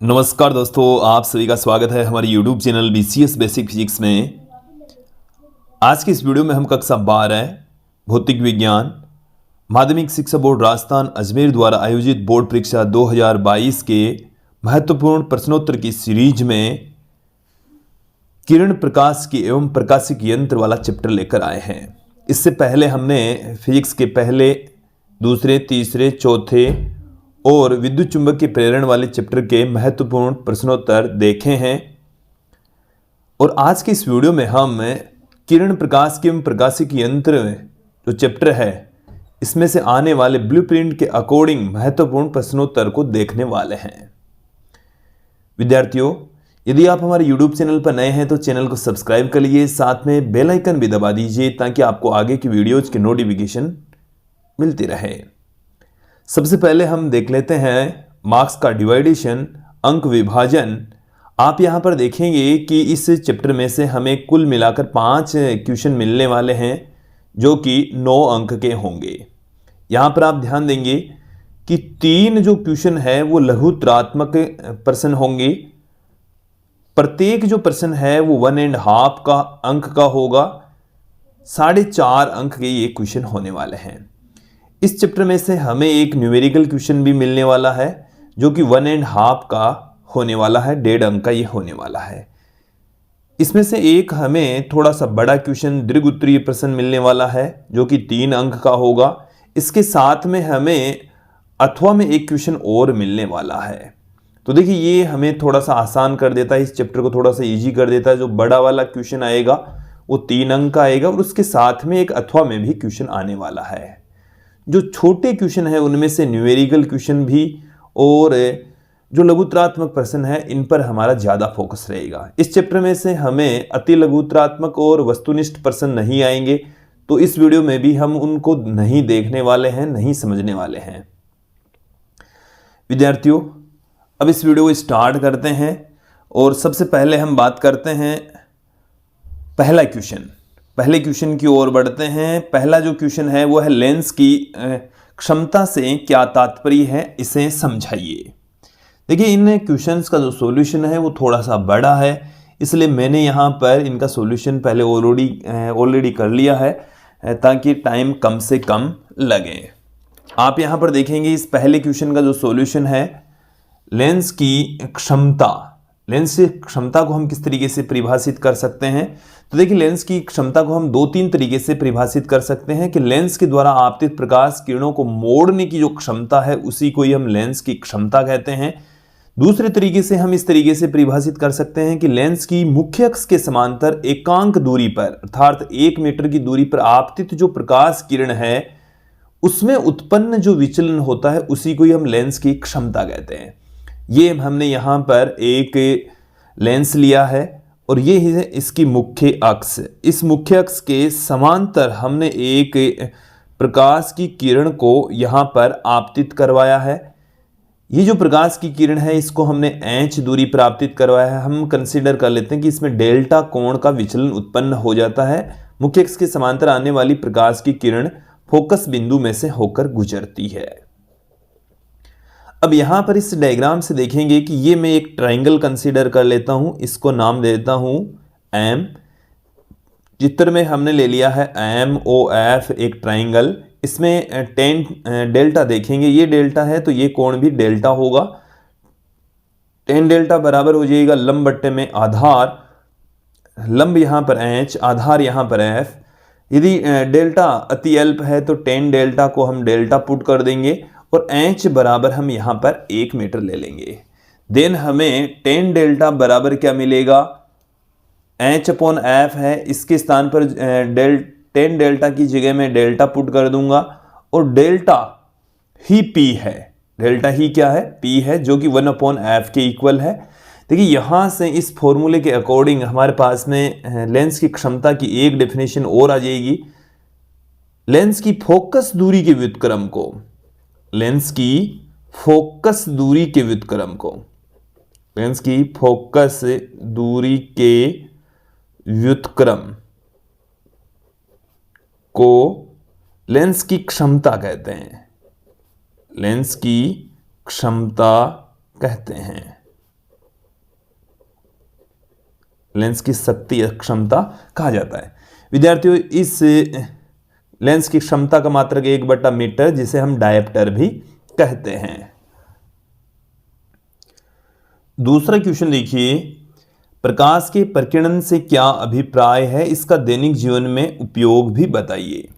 नमस्कार दोस्तों, आप सभी का स्वागत है हमारे YouTube channel BCS basic physics में। आज की इस वीडियो में हम कक्षा 12 भौतिक विज्ञान माध्यमिक शिक्षा बोर्ड राजस्थान अजमेर द्वारा आयोजित बोर्ड परीक्षा 2022 के महत्वपूर्ण प्रश्नोत्तर की सीरीज में किरण प्रकाश की एवं प्रकाशिक यंत्र वाला चैप्टर लेकर आए हैं। इससे पहले हमने फिजिक्स के पहले, दूसरे, तीसरे, चौथे और विद्युत चुंबक के प्रेरण वाले चैप्टर के महत्वपूर्ण प्रश्नोत्तर देखे हैं। और आज के इस वीडियो में हम किरण प्रकाश के एवं प्रकाशिक यंत्र जो चैप्टर है इसमें से आने वाले ब्लूप्रिंट के अकॉर्डिंग महत्वपूर्ण प्रश्नोत्तर को देखने वाले हैं। विद्यार्थियों, यदि आप हमारे YouTube चैनल पर नए हैं तो चैनल को सब्सक्राइब कर लीजिए, साथ में बेल आइकन भी दबा दीजिए ताकि आपको आगे की वीडियोज की नोटिफिकेशन मिलती रहे। सबसे पहले हम देख लेते हैं मार्क्स का डिवाइडेशन, अंक विभाजन। आप यहां पर देखेंगे कि इस चैप्टर में से हमें कुल मिलाकर 5 क्वेश्चन मिलने वाले हैं जो कि 9 अंक के होंगे। यहां पर आप ध्यान देंगे कि 3 जो क्वेश्चन है वो लघुत्तरात्मक प्रश्न होंगे। प्रत्येक जो प्रश्न है वो 1.5 का अंक का होगा। 4.5 अंक के ये क्वेश्चन होने वाले हैं। इस चैप्टर में से हमें एक न्यूमेरिकल क्वेश्चन भी मिलने वाला है जो कि 1.5 का होने वाला है, 1.5 अंक का ये होने वाला है। इसमें से एक हमें थोड़ा सा बड़ा क्वेश्चन दीर्घ उत्तरीय प्रश्न मिलने वाला है जो कि 3 अंक का होगा। इसके साथ में हमें अथवा में एक क्वेश्चन और मिलने वाला है। तो देखिए, ये हमें थोड़ा सा आसान कर देता है, इस चैप्टर को थोड़ा सा इजी कर देता है। जो बड़ा वाला क्वेश्चन आएगा वो 3 अंक का आएगा और उसके साथ में एक अथवा में भी क्वेश्चन आने वाला है। जो छोटे क्वेश्चन है उनमें से न्यूमेरिकल क्वेश्चन भी और जो लघुत्तरात्मक प्रश्न है इन पर हमारा ज़्यादा फोकस रहेगा। इस चैप्टर में से हमें अति लघुत्तरात्मक और वस्तुनिष्ठ प्रश्न नहीं आएंगे, तो इस वीडियो में भी हम उनको नहीं देखने वाले हैं, नहीं समझने वाले हैं। विद्यार्थियों, अब इस वीडियो को स्टार्ट करते हैं और सबसे पहले हम बात करते हैं पहला क्वेश्चन। पहले क्वेश्चन की ओर बढ़ते हैं। पहला जो क्वेश्चन है वो है लेंस की क्षमता से क्या तात्पर्य है, इसे समझाइए। देखिए, इन क्वेश्चंस का जो सॉल्यूशन है वो थोड़ा सा बड़ा है, इसलिए मैंने यहाँ पर इनका सॉल्यूशन पहले ऑलरेडी कर लिया है ताकि टाइम कम से कम लगे। आप यहाँ पर देखेंगे इस पहले क्वेश्चन का जो सॉल्यूशन है, लेंस की क्षमता। लेंस की क्षमता को हम किस तरीके से परिभाषित कर सकते हैं? तो देखिए, लेंस की क्षमता को हम 2-3 तरीके से परिभाषित कर सकते हैं कि लेंस के द्वारा आपतित प्रकाश किरणों को मोड़ने की जो क्षमता है उसी को ही हम लेंस की क्षमता कहते हैं। दूसरे तरीके से हम इस तरीके से परिभाषित कर सकते हैं कि लेंस की मुख्य अक्ष के समांतर एकांक दूरी पर अर्थात 1 मीटर की दूरी पर आपतित जो प्रकाश किरण है उसमें उत्पन्न जो विचलन होता है उसी को ही हम लेंस की क्षमता कहते हैं। ये हमने यहाँ पर एक लेंस लिया है और ये है इसकी मुख्य अक्ष। इस मुख्य अक्ष के समांतर हमने एक प्रकाश की किरण को यहाँ पर आपतित करवाया है। ये जो प्रकाश की किरण है इसको हमने h दूरी पर आपतित करवाया है। हम कंसीडर कर लेते हैं कि इसमें डेल्टा कोण का विचलन उत्पन्न हो जाता है। मुख्य अक्ष के समांतर आने वाली प्रकाश की किरण फोकस बिंदु में से होकर गुजरती है। अब यहां पर इस डायग्राम से देखेंगे कि ये मैं एक ट्रायंगल कंसीडर कर लेता हूं, इसको नाम दे देता हूं एम। चित्र में हमने ले लिया है MOF एक ट्रायंगल। इसमें 10 डेल्टा देखेंगे, ये डेल्टा है तो ये कोण भी डेल्टा होगा। 10 डेल्टा बराबर हो जाएगा लंब बट्टे में आधार, लंब यहां पर H, आधार यहां पर F। यदि डेल्टा अति अल्प है तो 10 डेल्टा को हम डेल्टा पुट कर देंगे और H बराबर हम यहाँ पर 1 मीटर ले लेंगे। देन हमें 10 डेल्टा बराबर क्या मिलेगा? H/F है, इसके स्थान पर 10 डेल्टा की जगह में डेल्टा पुट कर दूंगा और डेल्टा ही P है। डेल्टा ही क्या है? P है, जो कि 1/F के इक्वल है। देखिए, यहाँ से इस फॉर्मूले के अकॉर्डिंग हमारे पास में लेंस की क्षमता की एक डेफिनेशन और आ जाएगी। लेंस की फोकस दूरी के व्युत्क्रम को, लेंस की फोकस दूरी के व्युत्क्रम को, लेंस की फोकस दूरी के व्युत्क्रम को लेंस की क्षमता कहते हैं। लेंस की क्षमता कहते हैं। लेंस की शक्ति या क्षमता कहा जाता है। विद्यार्थियों, इस लेंस की क्षमता का मात्रक 1/मीटर, जिसे हम डायप्टर भी कहते हैं। दूसरा क्वेश्चन देखिए, प्रकाश के प्रकीर्णन से क्या अभिप्राय है, इसका दैनिक जीवन में उपयोग भी बताइए।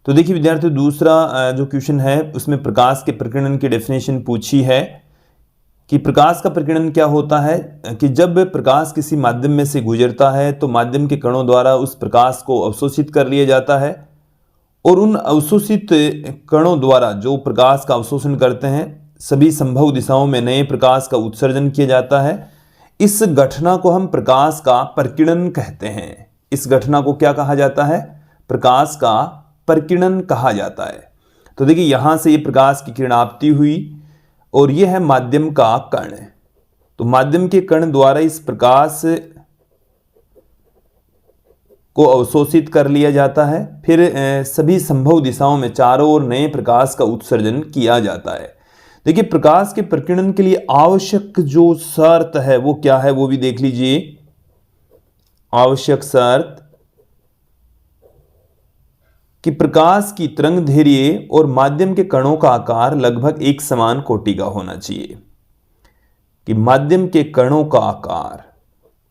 तो देखिए विद्यार्थियों, दूसरा जो क्वेश्चन है उसमें प्रकाश के प्रकीर्णन की डेफिनेशन पूछी है कि प्रकाश का प्रकीर्णन क्या होता है कि जब प्रकाश किसी माध्यम में से गुजरता है तो माध्यम के कणों द्वारा उस प्रकाश को अवशोषित कर लिया जाता है और उन अवशोषित कणों द्वारा जो प्रकाश का अवशोषण करते हैं सभी संभव दिशाओं में नए प्रकाश का उत्सर्जन किया जाता है। इस घटना को हम प्रकाश का प्रकीर्णन कहते हैं। इस घटना को क्या कहा जाता है? प्रकाश का प्रकीर्णन कहा जाता है। तो देखिए यहां से ये प्रकाश की किरणाप्ति हुई और यह है माध्यम का कण। तो माध्यम के कण द्वारा इस प्रकाश को अवशोषित कर लिया जाता है, फिर सभी संभव दिशाओं में चारों ओर नए प्रकाश का उत्सर्जन किया जाता है। देखिए प्रकाश के प्रकीर्णन के लिए आवश्यक जो शर्त है वो क्या है, वो भी देख लीजिए। आवश्यक शर्त कि प्रकाश की तरंगदैर्घ्य और माध्यम के कणों का आकार लगभग एक समान कोटि का होना चाहिए। कि माध्यम के कणों का आकार,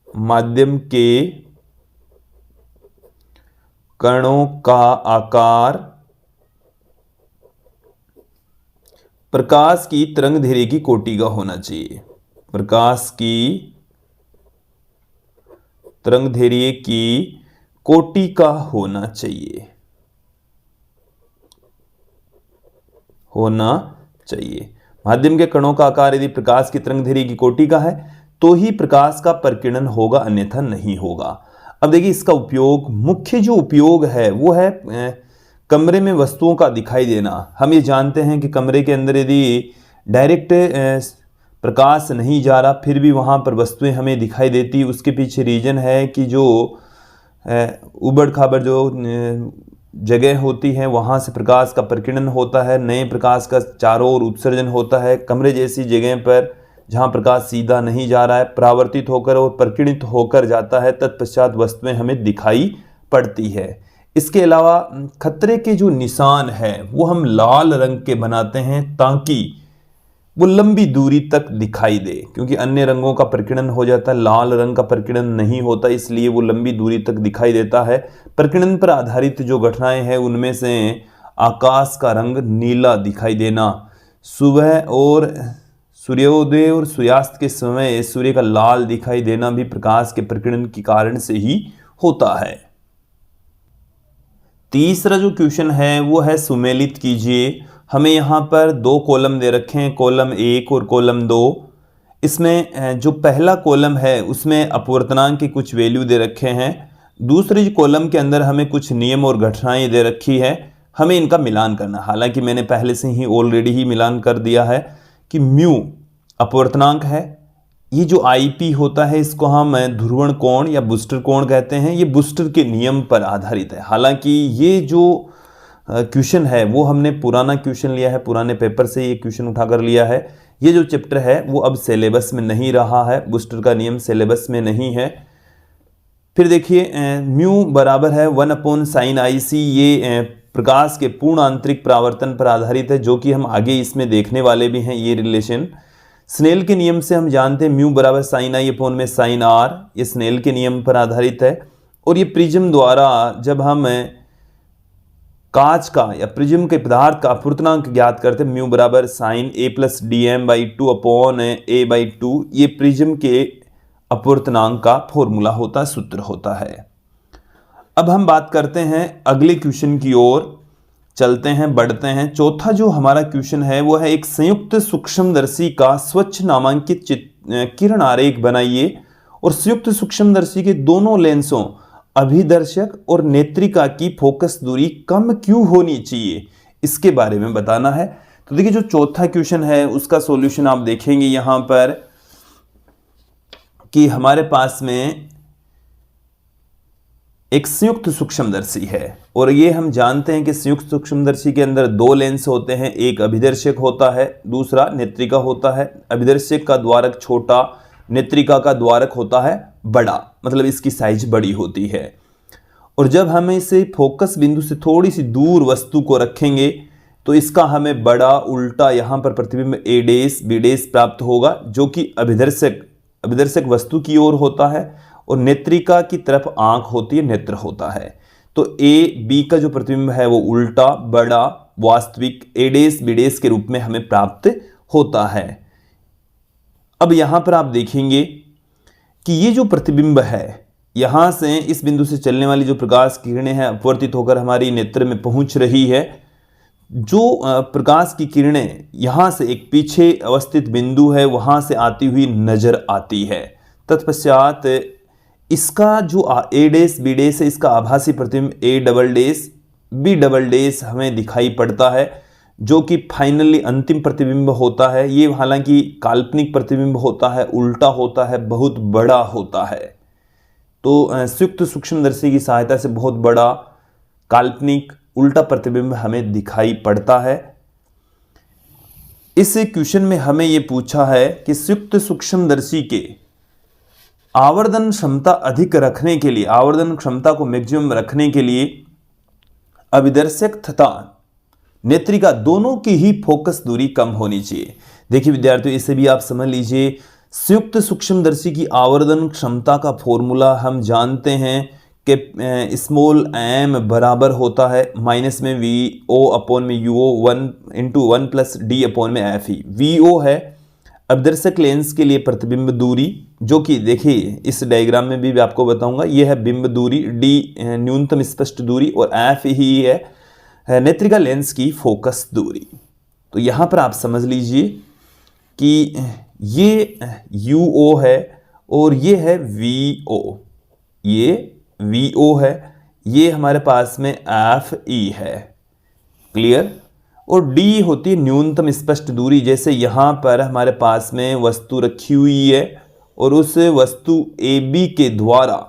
माध्यम के कणों का आकार प्रकाश की तरंगदैर्घ्य की कोटि का होना चाहिए। प्रकाश की तरंगदैर्घ्य की कोटि का होना चाहिए, माध्यम के कणों का आकार यदि प्रकाश की तरंगदैर्घ्य की कोटि का है तो ही प्रकाश का प्रकीर्णन होगा, अन्यथा नहीं होगा। अब देखिए इसका उपयोग, मुख्य जो उपयोग है वो है कमरे में वस्तुओं का दिखाई देना। हम ये जानते हैं कि कमरे के अंदर यदि डायरेक्ट प्रकाश नहीं जा रहा फिर भी वहाँ पर वस्तुएं हमें दिखाई देती, उसके पीछे रीजन है कि जो उबड़ खाबड़ जो जगह होती है वहाँ से प्रकाश का प्रकीर्णन होता है, नए प्रकाश का चारों ओर उत्सर्जन होता है। कमरे जैसी जगह पर जहाँ प्रकाश सीधा नहीं जा रहा है, परावर्तित होकर और प्रकीर्णित होकर जाता है, तत्पश्चात वस्तुएं हमें दिखाई पड़ती है। इसके अलावा खतरे के जो निशान है वो हम लाल रंग के बनाते हैं ताकि वो लंबी दूरी तक दिखाई दे, क्योंकि अन्य रंगों का प्रकीर्णन हो जाता है, लाल रंग का प्रकीर्णन नहीं होता, इसलिए वो लंबी दूरी तक दिखाई देता है। प्रकीर्णन पर आधारित जो घटनाएं हैं उनमें से आकाश का रंग नीला दिखाई देना, सुबह और सूर्योदय और सूर्यास्त के समय सूर्य का लाल दिखाई देना भी प्रकाश के प्रकीर्णन के कारण से ही होता है। तीसरा जो क्वेश्चन है वो है सुमेलित कीजिए। हमें यहाँ पर दो कॉलम दे रखे हैं, कॉलम 1 और कॉलम 2। इसमें जो पहला कॉलम है उसमें अपवर्तनांक की कुछ वैल्यू दे रखे हैं, दूसरे कॉलम के अंदर हमें कुछ नियम और घटनाएं दे रखी है, हमें इनका मिलान करना। हालांकि मैंने पहले से ही ऑलरेडी ही मिलान कर दिया है कि म्यू अपवर्तनांक है, ये जो IP होता है इसको हम ध्रुवण कोण या बूस्टर कोण कहते हैं, ये बूस्टर के नियम पर आधारित है। हालांकि ये जो क्वेश्चन है वो हमने पुराना क्वेश्चन लिया है, पुराने पेपर से ये क्वेश्चन उठाकर लिया है। ये जो चैप्टर है वो अब सिलेबस में नहीं रहा है, बूस्टर का नियम सिलेबस में नहीं है। फिर देखिए म्यू बराबर है 1/sin IC, ये प्रकाश के पूर्ण आंतरिक परावर्तन पर आधारित है, जो कि हम आगे इसमें देखने वाले भी हैं ये रिलेशन। स्नेल के नियम से हम जानते हैं म्यू बराबर sin I/sin R, ये स्नेल के नियम पर आधारित है। और ये प्रिज्म द्वारा जब हम कांच का या प्रिज्म के पदार्थ का अपवर्तनांक ज्ञात करते हैं, म्यू बराबर sin A+dm/2/a/2, ये प्रिज्म के अपवर्तनांक का फॉर्मूला होता है, सूत्र होता है। अब हम बात करते हैं अगले क्वेश्चन की ओर चलते हैं, बढ़ते हैं। चौथा जो हमारा क्वेश्चन है वो है एक संयुक्त सूक्ष्मदर्शी का स्वच्छ नामांकित किरण आरेख बनाइए और संयुक्त सूक्ष्मदर्शी के दोनों लेंसों अभिदर्शक और नेत्रिका की फोकस दूरी कम क्यों होनी चाहिए, इसके बारे में बताना है। तो देखिए जो चौथा क्वेश्चन है उसका सॉल्यूशन आप देखेंगे यहां पर कि हमारे पास में एक संयुक्त सूक्ष्मदर्शी है और ये हम जानते हैं कि संयुक्त सूक्ष्मदर्शी के अंदर दो लेंस होते हैं, एक अभिदर्शक होता है, दूसरा नेत्रिका होता है। अभिदर्शक का द्वारक छोटा, नेत्रिका का द्वारक होता है बड़ा, मतलब इसकी साइज बड़ी होती है। और जब हम इसे फोकस बिंदु से थोड़ी सी दूर वस्तु को रखेंगे तो इसका हमें बड़ा उल्टा यहाँ पर प्रतिबिंब ए डेस बी डेस प्राप्त होगा, जो कि अभिदर्शक वस्तु की ओर होता है और नेत्रिका की तरफ आंख होती है, नेत्र होता है। तो ए बी का जो प्रतिबिंब है वो उल्टा बड़ा वास्तविक ए डेस बी डेस के रूप में हमें प्राप्त होता है। अब यहां पर आप देखेंगे कि ये जो प्रतिबिंब है, यहां से इस बिंदु से चलने वाली जो प्रकाश किरणें हैं अपवर्तित होकर हमारी नेत्र में पहुंच रही है। जो प्रकाश की किरणें यहां से एक पीछे अवस्थित बिंदु है वहां से आती हुई नजर आती है। तत्पश्चात इसका जो ए डेस बी डेस है, इसका आभासी प्रतिबिंब A double dash B double dash हमें दिखाई पड़ता है, जो कि फाइनली अंतिम प्रतिबिंब होता है। ये हालांकि काल्पनिक प्रतिबिंब होता है, उल्टा होता है, बहुत बड़ा होता है। तो संयुक्त सूक्ष्मदर्शी की सहायता से बहुत बड़ा काल्पनिक उल्टा प्रतिबिंब हमें दिखाई पड़ता है। इस क्वेश्चन में हमें यह पूछा है कि संयुक्त सूक्ष्मदर्शी के आवर्धन क्षमता अधिक रखने के लिए, आवर्धन क्षमता को मैक्सिमम रखने के लिए अभिदर्शक तथा नेत्रिका दोनों की ही फोकस दूरी कम होनी चाहिए। देखिए विद्यार्थियों, इसे भी आप समझ लीजिए। संयुक्त सूक्ष्मदर्शी की आवर्धन क्षमता का फॉर्मूला हम जानते हैं कि स्मॉल एम बराबर होता है माइनस में वी ओ अपॉन में U O 1 into 1 plus D upon में एफ ई। वी ओ है अभिदर्शक लेंस के लिए प्रतिबिंब दूरी, जो कि देखिए इस डायग्राम में भी आपको बताऊंगा, यह है बिंब दूरी, डी न्यूनतम स्पष्ट दूरी और एफ ही है नेत्रिका लेंस की फोकस दूरी। तो यहां पर आप समझ लीजिए कि ये यू ओ है और ये है वी ओ, ये वी ओ है, ये हमारे पास में एफ ई है। क्लियर। और डी होती है न्यूनतम स्पष्ट दूरी। जैसे यहां पर हमारे पास में वस्तु रखी हुई है और उस वस्तु ए बी के द्वारा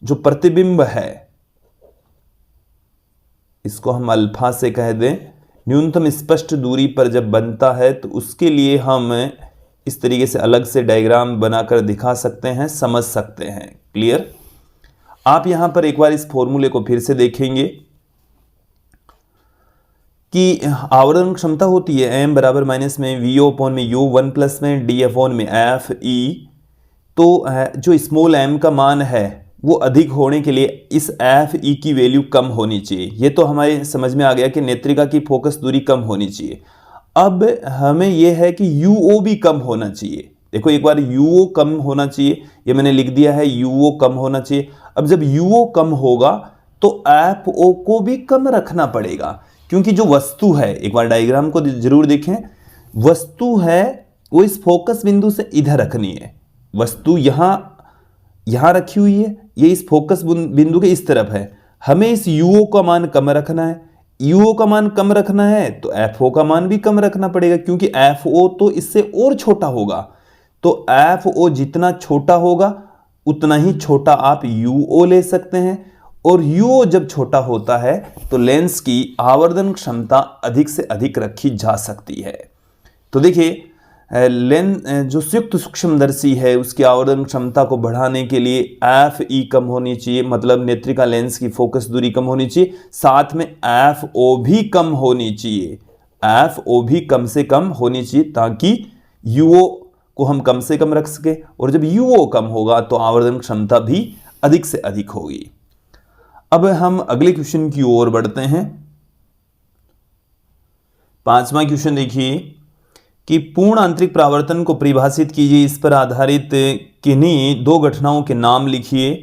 जो प्रतिबिंब है, इसको हम अल्फा से कह दें, न्यूनतम स्पष्ट दूरी पर जब बनता है तो उसके लिए हम इस तरीके से अलग से डायग्राम बनाकर दिखा सकते हैं, समझ सकते हैं। क्लियर। आप यहां पर एक बार इस फॉर्मूले को फिर से देखेंगे कि आवर्धन क्षमता होती है एम बराबर माइनस में वी ओ अपॉन में यू 1 प्लस में डी अपॉन में एफ ई। तो जो स्मॉल एम का मान है वो अधिक होने के लिए इस एफ ई की वैल्यू कम होनी चाहिए। ये तो हमारे समझ में आ गया कि नेत्रिका की फोकस दूरी कम होनी चाहिए। अब हमें यह है कि यू ओ भी कम होना चाहिए। देखो एक बार यू ओ कम होना चाहिए, ये मैंने लिख दिया है, यू ओ कम होना चाहिए। अब जब यू ओ कम होगा तो एफ ओ को भी कम रखना पड़ेगा, क्योंकि जो वस्तु है, एक बार डायग्राम को जरूर देखें, वस्तु है वो इस फोकस बिंदु से इधर रखनी है। वस्तु यहां रखी हुई है, ये इस फोकस बिंदु के इस तरफ है। हमें इस यूओ का मान कम रखना है। यूओ का मान कम रखना है तो एफओ का मान भी कम रखना पड़ेगा, क्योंकि एफओ तो इससे और छोटा होगा। तो एफओ जितना छोटा होगा उतना ही छोटा आप यूओ ले सकते हैं, और यूओ जब छोटा होता है तो लेंस की आवर्धन क्षमता अधिक से अधिक रखी जा सकती है। तो देखिए लेंस जो संयुक्त सूक्ष्मदर्शी है उसकी आवर्धन क्षमता को बढ़ाने के लिए एफ ई कम होनी चाहिए, मतलब नेत्रिका लेंस की फोकस दूरी कम होनी चाहिए। साथ में एफ ओ भी कम होनी चाहिए, एफ ओ भी कम से कम होनी चाहिए, ताकि यूओ को हम कम से कम रख सके। और जब यूओ कम होगा तो आवर्धन क्षमता भी अधिक से अधिक होगी। अब हम अगले क्वेश्चन की ओर बढ़ते हैं। 5वां क्वेश्चन देखिए कि पूर्ण आंतरिक परावर्तन को परिभाषित कीजिए। इस पर आधारित किन्हीं दो घटनाओं के नाम लिखिए।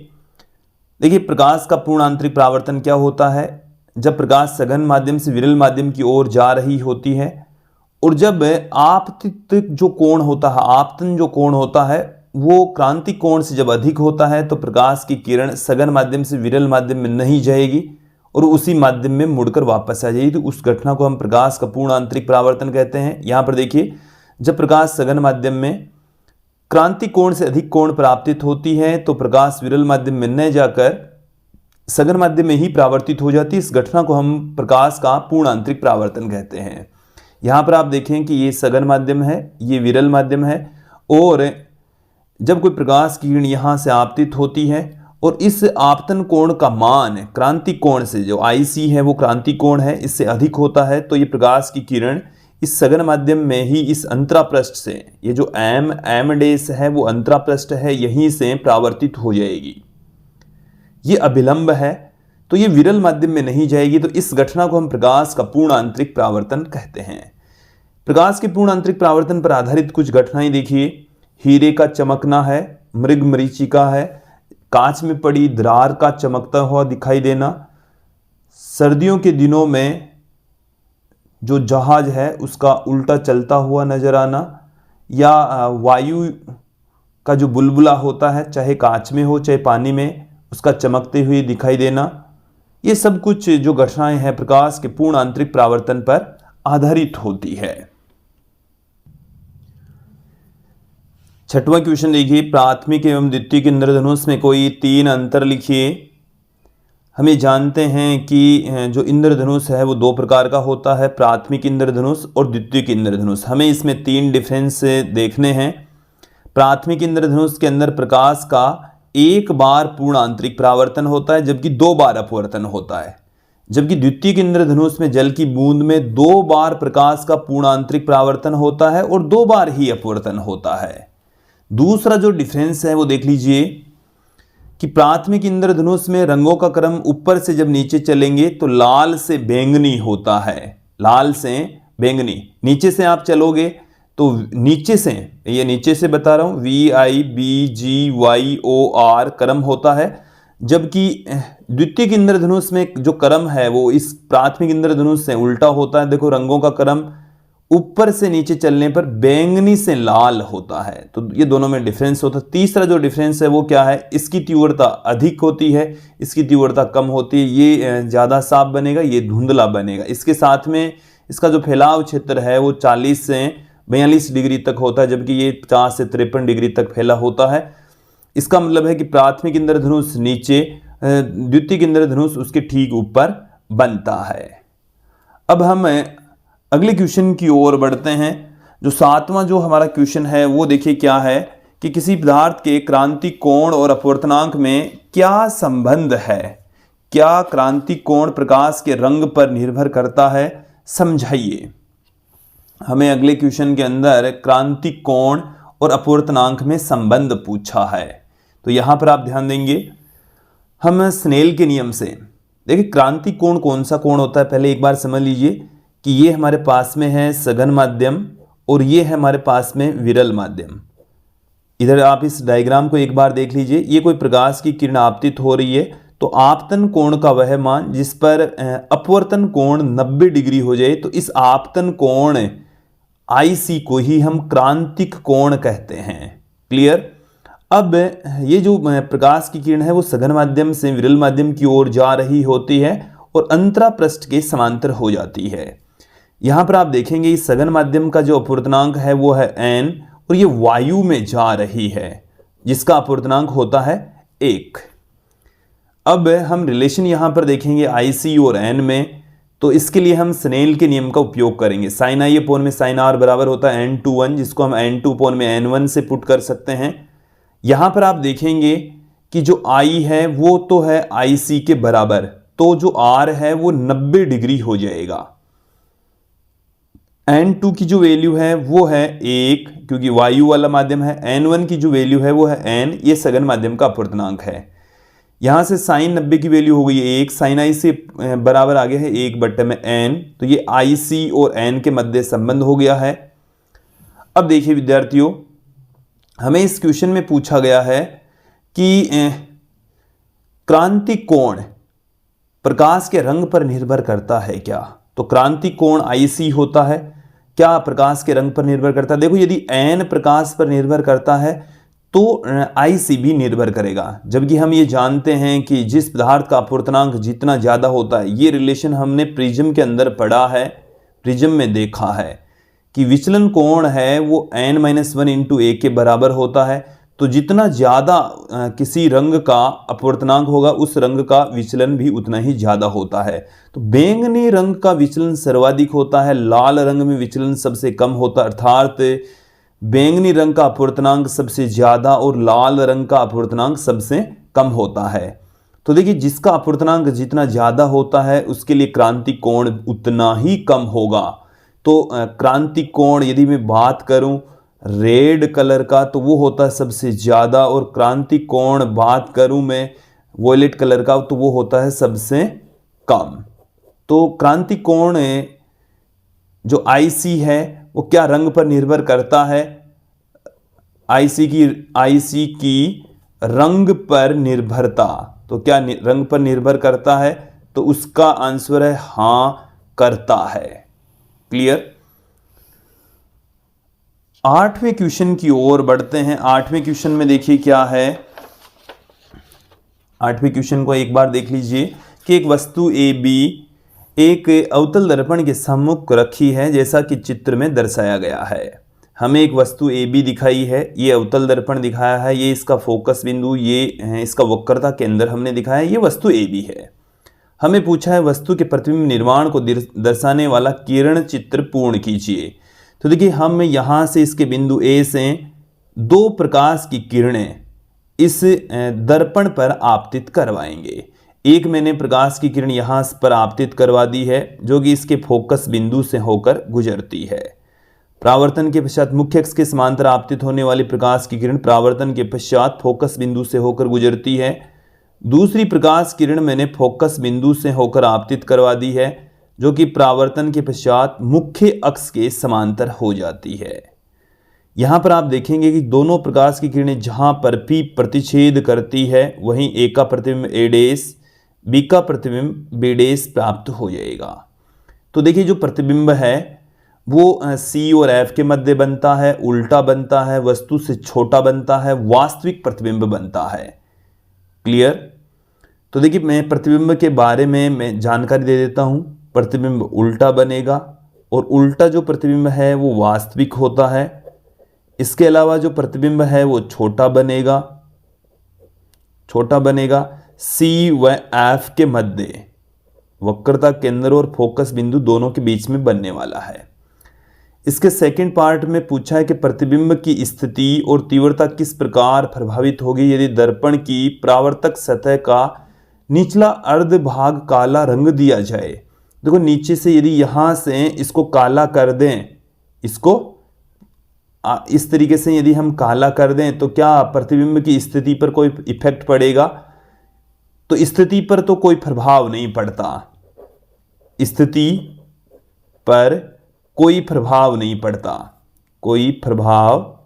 देखिए प्रकाश का पूर्ण आंतरिक परावर्तन क्या होता है? जब प्रकाश सघन माध्यम से विरल माध्यम की ओर जा रही होती है, और जब आपतित जो कोण होता है, आपतन जो कोण होता है वो क्रांति कोण से जब अधिक होता है तो प्रकाश की किरण सघन माध्यम से विरल माध्यम में नहीं जाएगी और उसी माध्यम में मुड़कर वापस आ जाएगी। तो उस घटना को हम प्रकाश का पूर्ण आंतरिक परावर्तन कहते हैं। यहां पर देखिए जब प्रकाश सघन माध्यम में क्रांति कोण से अधिक कोण प्राप्तित होती है तो प्रकाश विरल माध्यम में न जाकर सघन माध्यम में ही परावर्तित हो जाती है। इस घटना को हम प्रकाश का पूर्ण आंतरिक परावर्तन कहते हैं। यहां पर आप देखें कि ये सघन माध्यम है, ये विरल माध्यम है, और जब कोई प्रकाश की किरण यहाँ से आपतित होती है और इस आपतन कोण का मान क्रांति कोण से, जो IC है वो क्रांति कोण है, इससे अधिक होता है, तो ये प्रकाश की किरण इस सघन माध्यम में ही इस अंतरापृष्ठ से, ये जो M डैश है वो अंतरापृष्ठ है, यहीं से परावर्तित हो जाएगी। ये अभिलंब है तो ये विरल माध्यम में नहीं जाएगी, तो इस घटना को हम प्रकाश का पूर्ण आंतरिक परावर्तन कहते हैं। प्रकाश के पूर्ण आंतरिक परावर्तन पर आधारित कुछ घटनाएं देखिए। हीरे का चमकना है, मृग मरीचिका है, कांच में पड़ी दरार का चमकता हुआ दिखाई देना, सर्दियों के दिनों में जो जहाज है उसका उल्टा चलता हुआ नजर आना, या वायु का जो बुलबुला होता है चाहे कांच में हो चाहे पानी में, उसका चमकते हुए दिखाई देना, ये सब कुछ जो घटनाएं हैं प्रकाश के पूर्ण आंतरिक परावर्तन पर आधारित होती है। छठवां क्वेश्चन देखिए, प्राथमिक एवं द्वितीयक इंद्रधनुष में कोई 3 अंतर लिखिए। हम ये जानते हैं कि जो इंद्रधनुष है वो 2 प्रकार का होता है, प्राथमिक इंद्रधनुष और द्वितीयक इंद्रधनुष। हमें इसमें 3 डिफरेंस देखने हैं। प्राथमिक इंद्रधनुष के अंदर प्रकाश का एक बार पूर्ण आंतरिक परावर्तन होता है, जबकि 2 बार अपवर्तन होता है, जबकि द्वितीयक इंद्रधनुष में जल की बूंद में 2 बार प्रकाश का पूर्ण आंतरिक परावर्तन होता है और 2 बार ही अपवर्तन होता है। दूसरा जो डिफरेंस है वो देख लीजिए कि प्राथमिक इंद्रधनुष में रंगों का क्रम ऊपर से जब नीचे चलेंगे तो लाल से बैंगनी होता है, लाल से बैंगनी। नीचे से आप चलोगे तो नीचे से, ये नीचे से बता रहा हूं, VIBGYOR क्रम होता है, जबकि द्वितीयक इंद्रधनुष में जो क्रम है वो इस प्राथमिक इंद्रधनुष से उल्टा होता है। देखो रंगों का क्रम ऊपर से नीचे चलने पर बैंगनी से लाल होता है, तो ये दोनों में डिफरेंस होता है। तीसरा जो डिफरेंस है वो क्या है, इसकी तीव्रता अधिक होती है, इसकी तीव्रता कम होती है, ये ज़्यादा साफ बनेगा, ये धुंधला बनेगा। इसके साथ में इसका जो फैलाव क्षेत्र है वो 40 से 42 डिग्री तक होता है, जबकि ये 50 से 53 डिग्री तक फैला होता है। इसका मतलब है कि प्राथमिक इंद्रधनुष नीचे, द्वितीयक इंद्रधनुष उसके ठीक ऊपर बनता है। अब हम अगले क्वेश्चन की ओर बढ़ते हैं। जो 7वां जो हमारा क्वेश्चन है वो देखिए क्या है कि किसी पदार्थ के क्रांति कोण और अपवर्तनांक में क्या संबंध है। क्या क्रांति कोण प्रकाश के रंग पर निर्भर करता है, समझाइए। हमें अगले क्वेश्चन के अंदर क्रांति कोण और अपवर्तनांक में संबंध पूछा है, तो यहां पर आप ध्यान देंगे। हम स्नेल के नियम से देखिए क्रांति कोण कौन सा कोण होता है, पहले एक बार समझ लीजिए कि ये हमारे पास में है सघन माध्यम और ये है हमारे पास में विरल माध्यम। इधर आप इस डायग्राम को एक बार देख लीजिए। ये कोई प्रकाश की किरण आपतित हो रही है, तो आपतन कोण का वह मान जिस पर अपवर्तन कोण 90 डिग्री हो जाए, तो इस आपतन कोण IC को ही हम क्रांतिक कोण कहते हैं। क्लियर। अब ये जो प्रकाश की किरण है वो सघन माध्यम से विरल माध्यम की ओर जा रही होती है और अंतरापृष्ठ के समांतर हो जाती है। यहां पर आप देखेंगे इस सघन माध्यम का जो अपवर्तनांक है वो है n और ये वायु में जा रही है जिसका अपवर्तनांक होता है 1। अब हम रिलेशन यहां पर देखेंगे IC और n में, तो इसके लिए हम स्नेल के नियम का उपयोग करेंगे। साइन I अपोन में साइन R बराबर होता है n/1, जिसको हम n2 अपोन में n1 से पुट कर सकते हैं। यहां पर आप देखेंगे कि जो I है वो तो है IC के बराबर, तो जो R है वो 90 डिग्री हो जाएगा। n2 की जो वैल्यू है वो है 1, क्योंकि वायु वाला माध्यम है। n1 की जो वैल्यू है वो है n, ये सघन माध्यम का अपवर्तनांक है। यहां से साइन 90 की वैल्यू हो गई है 1, साइन I से बराबर आ गया है 1/n, तो ये IC और n के मध्य संबंध हो गया है। अब देखिए विद्यार्थियों, हमें इस क्वेश्चन में पूछा गया है कि क्रांति कोण प्रकाश के रंग पर निर्भर करता है क्या। तो क्रांति कोण IC होता है, क्या प्रकाश के रंग पर निर्भर करता है। देखो यदि n प्रकाश पर निर्भर करता है तो IC भी निर्भर करेगा, जबकि हम ये जानते हैं कि जिस पदार्थ का अपवर्तनांक जितना ज़्यादा होता है, ये रिलेशन हमने प्रिज्म के अंदर पढ़ा है, प्रिज्म में देखा है कि विचलन कोण है वो n-1 इंटू a के बराबर होता है। तो जितना ज़्यादा किसी रंग का अपवर्तनांक होगा उस रंग का विचलन भी उतना ही ज़्यादा होता है। तो बैंगनी रंग का विचलन सर्वाधिक होता है, लाल रंग में विचलन सबसे कम होता है, अर्थात बैंगनी रंग का अपवर्तनांक सबसे ज्यादा और लाल रंग का अपवर्तनांक सबसे कम होता है। तो देखिए जिसका अपवर्तनांक जितना ज्यादा होता है उसके लिए क्रांति कोण उतना ही कम होगा। तो क्रांति कोण यदि मैं बात करूं रेड कलर का तो वो होता है सबसे ज्यादा, और क्रांति कोण बात करूं मैं वॉयलेट कलर का तो वो होता है सबसे कम। तो क्रांति कोण जो आईसी है वो क्या रंग पर निर्भर करता है? आईसी की रंग पर निर्भरता। तो क्या रंग पर निर्भर करता है? तो उसका आंसर है हां, करता है। क्लियर? 8वें क्वेश्चन की ओर बढ़ते हैं। 8वें क्वेश्चन में देखिए क्या है। 8वें क्वेश्चन को एक बार देख लीजिए कि एक वस्तु ए बी एक अवतल दर्पण के सम्मुख रखी है जैसा कि चित्र में दर्शाया गया है। हमें एक वस्तु ए बी दिखाई है, ये अवतल दर्पण दिखाया है, ये इसका फोकस बिंदु, ये इसका वक्रता केंद्र हमने दिखाया है, ये वस्तु ए बी है। हमें पूछा है वस्तु के प्रतिबिंब निर्माण को दर्शाने वाला किरण चित्र पूर्ण कीजिए। तो देखिए हम यहां से इसके बिंदु ए से दो प्रकाश की किरणें इस दर्पण पर आपतित करवाएंगे। एक मैंने प्रकाश की किरण यहां पर आपतित करवा दी है जो कि इसके फोकस बिंदु से होकर गुजरती है। परावर्तन के पश्चात मुख्य अक्ष के समांतर आपतित होने वाली प्रकाश की किरण परावर्तन के पश्चात फोकस बिंदु से होकर गुजरती है। दूसरी प्रकाश किरण मैंने फोकस बिंदु से होकर आपतित करवा दी है जो कि परावर्तन के पश्चात मुख्य अक्ष के समांतर हो जाती है। यहां पर आप देखेंगे कि दोनों प्रकाश की किरणें जहां पर भी प्रतिच्छेद करती है वहीं ए का प्रतिबिंब ए डैश, बी का प्रतिबिंब बी डैश प्राप्त हो जाएगा। तो देखिए जो प्रतिबिंब है वो सी और एफ के मध्य बनता है, उल्टा बनता है, वस्तु से छोटा बनता है, वास्तविक प्रतिबिंब बनता है। क्लियर? तो देखिए मैं प्रतिबिंब के बारे में मैं जानकारी दे देता हूं। प्रतिबिंब उल्टा बनेगा और उल्टा जो प्रतिबिंब है वो वास्तविक होता है। इसके अलावा जो प्रतिबिंब है वो छोटा बनेगा सी व एफ के मध्य, वक्रता केंद्र और फोकस बिंदु दोनों के बीच में बनने वाला है। इसके सेकंड पार्ट में पूछा है कि प्रतिबिंब की स्थिति और तीव्रता किस प्रकार प्रभावित होगी यदि दर्पण की परावर्तक सतह का निचला अर्ध भाग काला रंग दिया जाए। देखो नीचे से यदि यहां से इसको काला कर दें, इसको इस तरीके से यदि हम काला कर दें तो क्या प्रतिबिंब की स्थिति पर कोई इफेक्ट पड़ेगा? तो स्थिति पर तो कोई प्रभाव नहीं पड़ता, स्थिति पर कोई प्रभाव नहीं पड़ता, कोई प्रभाव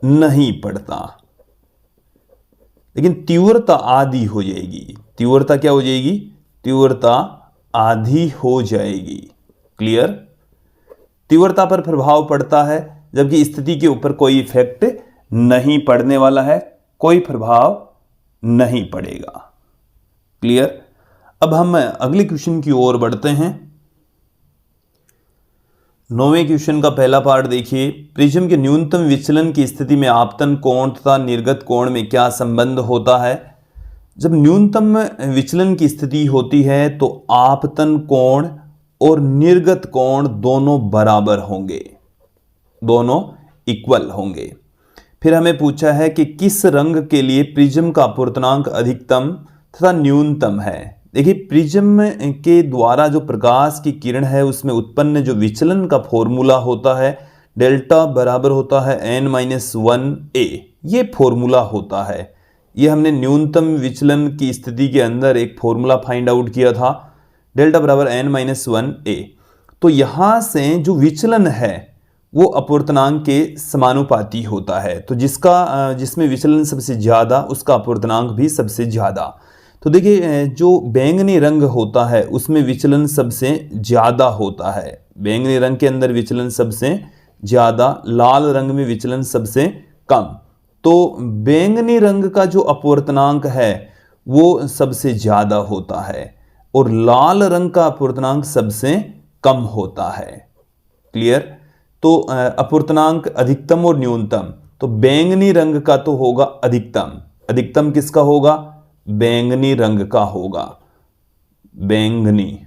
नहीं पड़ता, लेकिन तीव्रता आधी हो जाएगी। तीव्रता क्या हो जाएगी? तीव्रता आधी हो जाएगी। क्लियर? तीव्रता पर प्रभाव पड़ता है जबकि स्थिति के ऊपर कोई इफेक्ट नहीं पड़ने वाला है, कोई प्रभाव नहीं पड़ेगा। क्लियर? अब हम अगले क्वेश्चन की ओर बढ़ते हैं। 9वें क्वेश्चन का पहला पार्ट देखिए। प्रिज्म के न्यूनतम विचलन की स्थिति में आपतन कोण तथा निर्गत कोण में क्या संबंध होता है? जब न्यूनतम विचलन की स्थिति होती है तो आपतन कोण और निर्गत कोण दोनों बराबर होंगे, दोनों इक्वल होंगे। फिर हमें पूछा है कि किस रंग के लिए प्रिज्म का अपवर्तनांक अधिकतम तथा न्यूनतम है। देखिए प्रिज्म के द्वारा जो प्रकाश की किरण है उसमें उत्पन्न जो विचलन का फॉर्मूला होता है डेल्टा बराबर होता है n-1a, ये फॉर्मूला होता है। ये हमने न्यूनतम विचलन की स्थिति के अंदर एक फॉर्मूला फाइंड आउट किया था, डेल्टा बराबर n-1a। तो यहां से जो विचलन है वो अपवर्तनांक के समानुपाती होता है। तो जिसमें विचलन सबसे ज्यादा उसका अपवर्तनांक भी सबसे ज्यादा। तो देखिए जो बैंगनी रंग होता है उसमें विचलन सबसे ज्यादा होता है, बैंगनी रंग के अंदर विचलन सबसे ज्यादा, लाल रंग में विचलन सबसे कम। तो बैंगनी रंग का जो अपवर्तनांक है वो सबसे ज्यादा होता है और लाल रंग का अपवर्तनांक सबसे कम होता है। क्लियर? तो अपवर्तनांक अधिकतम और न्यूनतम, तो बैंगनी रंग का तो होगा अधिकतम, अधिकतम किसका होगा? बैंगनी रंग का होगा, बैंगनी,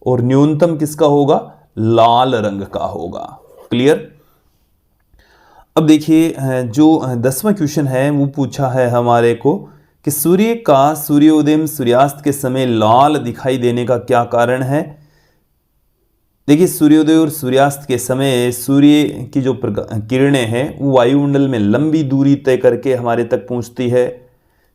और न्यूनतम किसका होगा? लाल रंग का होगा। क्लियर? अब देखिए जो 10वां क्वेश्चन है वो पूछा है हमारे को कि सूर्य का सूर्योदय सूर्यास्त के समय लाल दिखाई देने का क्या कारण है। देखिए सूर्योदय और सूर्यास्त के समय सूर्य की जो किरणें हैं वो वायुमंडल में लंबी दूरी तय करके हमारे तक पहुंचती है।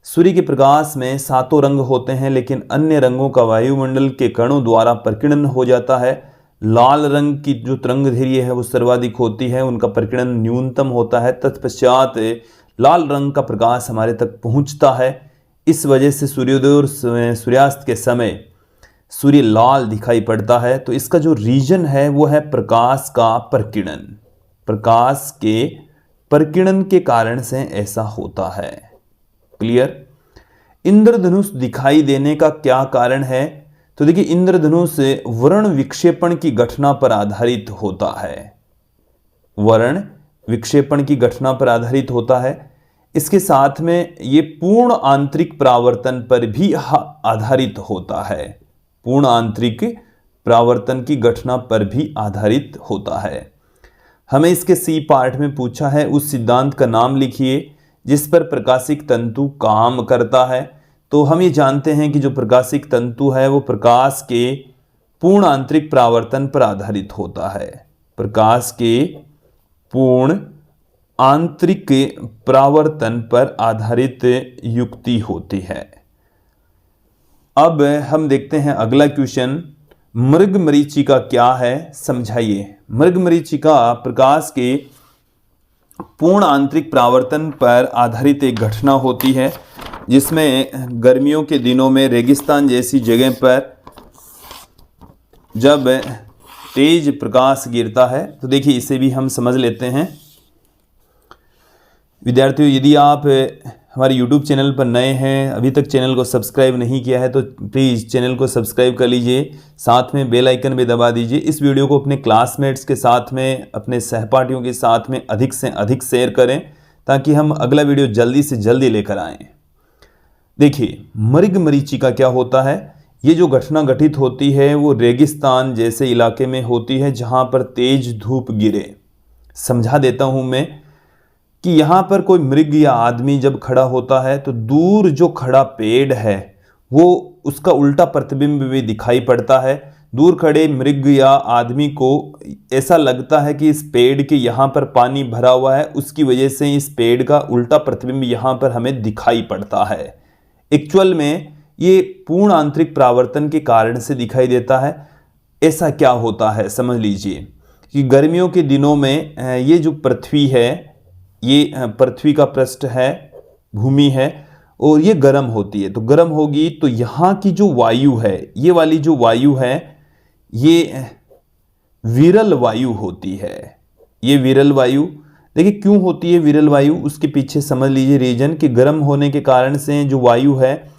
सूर्य के प्रकाश में 7 रंग होते हैं, लेकिन अन्य रंगों का वायुमंडल के कणों द्वारा प्रकीर्णन हो जाता है। लाल रंग की जो तरंगदैर्घ्य है वो सर्वाधिक होती है, उनका प्रकीर्णन न्यूनतम होता है। तत्पश्चात लाल रंग का प्रकाश हमारे तक पहुंचता है। इस वजह से सूर्योदय और सूर्यास्त के समय सूर्य लाल दिखाई पड़ता है। तो इसका जो रीजन है वो है प्रकाश का प्रकीर्णन। प्रकाश के प्रकीर्णन के कारण से ऐसा होता है। क्लियर। इंद्रधनुष दिखाई देने का क्या कारण है? तो देखिए इंद्रधनुष वर्ण विक्षेपण की घटना पर आधारित होता है। वर्ण विक्षेपण की घटना पर आधारित होता है। इसके साथ में ये पूर्ण आंतरिक परावर्तन पर भी आधारित होता है। पूर्ण आंतरिक परावर्तन की घटना पर भी आधारित होता है। हमें इसके सी पार्ट में पूछा है उस सिद्धांत का नाम लिखिए जिस पर प्रकाशिक तंतु काम करता है। तो हम ये जानते हैं कि जो प्रकाशिक तंतु है वो प्रकाश के पूर्ण आंतरिक परावर्तन पर आधारित होता है। प्रकाश के पूर्ण आंतरिक परावर्तन पर आधारित युक्ति होती है। अब हम देखते हैं अगला क्वेश्चन, मृगमरीचिका क्या है समझाइए। मृगमरीचिका प्रकाश के पूर्ण आंतरिक परावर्तन पर आधारित एक घटना होती है जिसमें गर्मियों के दिनों में रेगिस्तान जैसी जगह पर जब तेज प्रकाश गिरता है, तो देखिए इसे भी हम समझ लेते हैं। विद्यार्थियों, यदि आप हमारे YouTube चैनल पर नए हैं, अभी तक चैनल को सब्सक्राइब नहीं किया है तो प्लीज़ चैनल को सब्सक्राइब कर लीजिए, साथ में बेल आइकन भी दबा दीजिए। इस वीडियो को अपने क्लासमेट्स के साथ में, अपने सहपाठियों के साथ में अधिक से अधिक शेयर करें ताकि हम अगला वीडियो जल्दी से जल्दी लेकर आएँ। देखिए मृगमरीचिका क्या होता है। ये जो घटना घटित होती है वो रेगिस्तान जैसे इलाके में होती है जहाँ पर तेज धूप गिरे। समझा देता हूँ मैं कि यहाँ पर कोई मृग या आदमी जब खड़ा होता है तो दूर जो खड़ा पेड़ है वो उसका उल्टा प्रतिबिंब भी दिखाई पड़ता है। दूर खड़े मृग या आदमी को ऐसा लगता है कि इस पेड़ के यहाँ पर पानी भरा हुआ है, उसकी वजह से इस पेड़ का उल्टा प्रतिबिंब यहाँ पर हमें दिखाई पड़ता है। एक्चुअल में ये पूर्ण आंतरिक परावर्तन के कारण से दिखाई देता है। ऐसा क्या होता है समझ लीजिए कि गर्मियों के दिनों में ये जो पृथ्वी है, ये पृथ्वी का पृष्ठ है, भूमि है, और ये गर्म होती है। तो गर्म होगी तो यहाँ की जो वायु है, ये वाली जो वायु है ये विरल वायु होती है। ये विरल वायु देखिए क्यों होती है विरल वायु, उसके पीछे समझ लीजिए रीजन कि गर्म होने के कारण से जो वायु है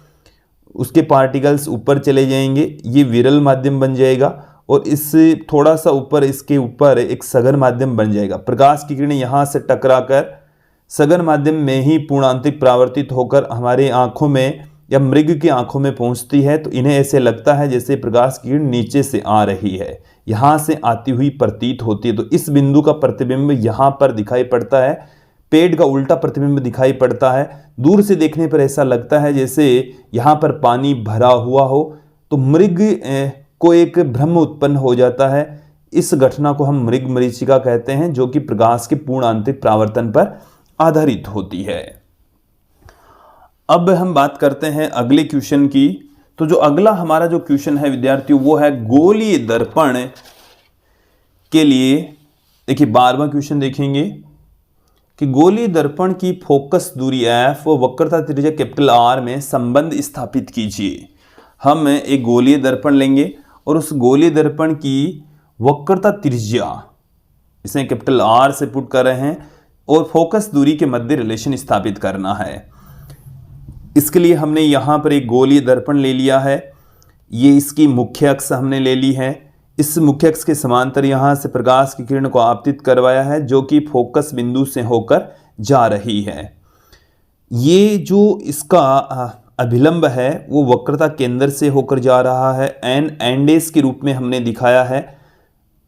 उसके पार्टिकल्स ऊपर चले जाएंगे, ये विरल माध्यम बन जाएगा और इससे थोड़ा सा ऊपर इसके ऊपर एक सघन माध्यम बन जाएगा। प्रकाश की किरणें यहाँ से टकराकर सघन माध्यम में ही पूर्ण आंतरिक परावर्तित होकर हमारे आंखों में या मृग की आंखों में पहुँचती है। तो इन्हें ऐसे लगता है जैसे प्रकाश की किरण नीचे से आ रही है, यहाँ से आती हुई प्रतीत होती है। तो इस बिंदु का प्रतिबिंब यहाँ पर दिखाई पड़ता है, पेड़ का उल्टा प्रतिबिंब दिखाई पड़ता है। दूर से देखने पर ऐसा लगता है जैसे यहाँ पर पानी भरा हुआ हो। तो मृग को एक भ्रम उत्पन्न हो जाता है। इस घटना को हम मृगमरीचिका कहते हैं जो कि प्रकाश के पूर्ण आंतरिक परावर्तन पर आधारित होती है। अब हम बात करते हैं अगले क्वेश्चन की। तो जो अगला हमारा जो क्वेश्चन है विद्यार्थियों वो है गोलीय दर्पण के लिए। देखिए 12वां क्वेश्चन देखेंगे कि गोलीय दर्पण की फोकस दूरी f व वक्रता त्रिज्या कैपिटल R में संबंध स्थापित कीजिए। हम एक गोलीय दर्पण लेंगे और उस गोलीय दर्पण की वक्रता त्रिज्या इसे कैपिटल R से पुट कर रहे हैं और फोकस दूरी के मध्य रिलेशन स्थापित करना है। इसके लिए हमने यहाँ पर एक गोलीय दर्पण ले लिया है। ये इसकी मुख्य अक्ष हमने ले ली है। इस मुख्य अक्ष के समांतर यहाँ से प्रकाश की किरण को आपतित करवाया है जो कि फोकस बिंदु से होकर जा रही है। ये जो इसका अभिलंब है वो वक्रता केंद्र से होकर जा रहा है। एन एंडेस के रूप में हमने दिखाया है।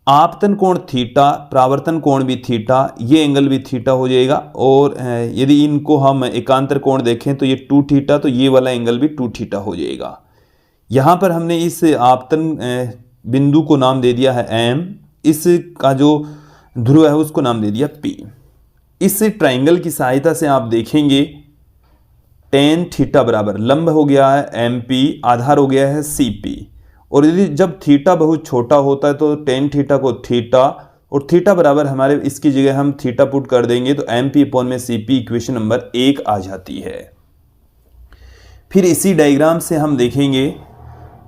आपतन कोण थीटा, परावर्तन कोण भी थीटा, ये एंगल भी थीटा हो जाएगा। और यदि इनको हम एकांतर कोण देखें तो ये 2 थीटा, तो ये वाला एंगल भी 2 थीटा हो जाएगा। यहाँ पर हमने इस आपतन बिंदु को नाम दे दिया है एम, इसका जो ध्रुव है उसको नाम दे दिया पी। इस ट्राइंगल की सहायता से आप देखेंगे टेन थीटा बराबर लंब हो गया है एम पी, आधार हो गया है सी पी। और यदि जब थीटा बहुत छोटा होता है तो टेन थीटा को थीटा, और थीटा बराबर हमारे इसकी जगह हम थीटा पुट कर देंगे तो एम पी अपॉन में सी पी इक्वेशन नंबर 1 आ जाती है। फिर इसी डायग्राम से हम देखेंगे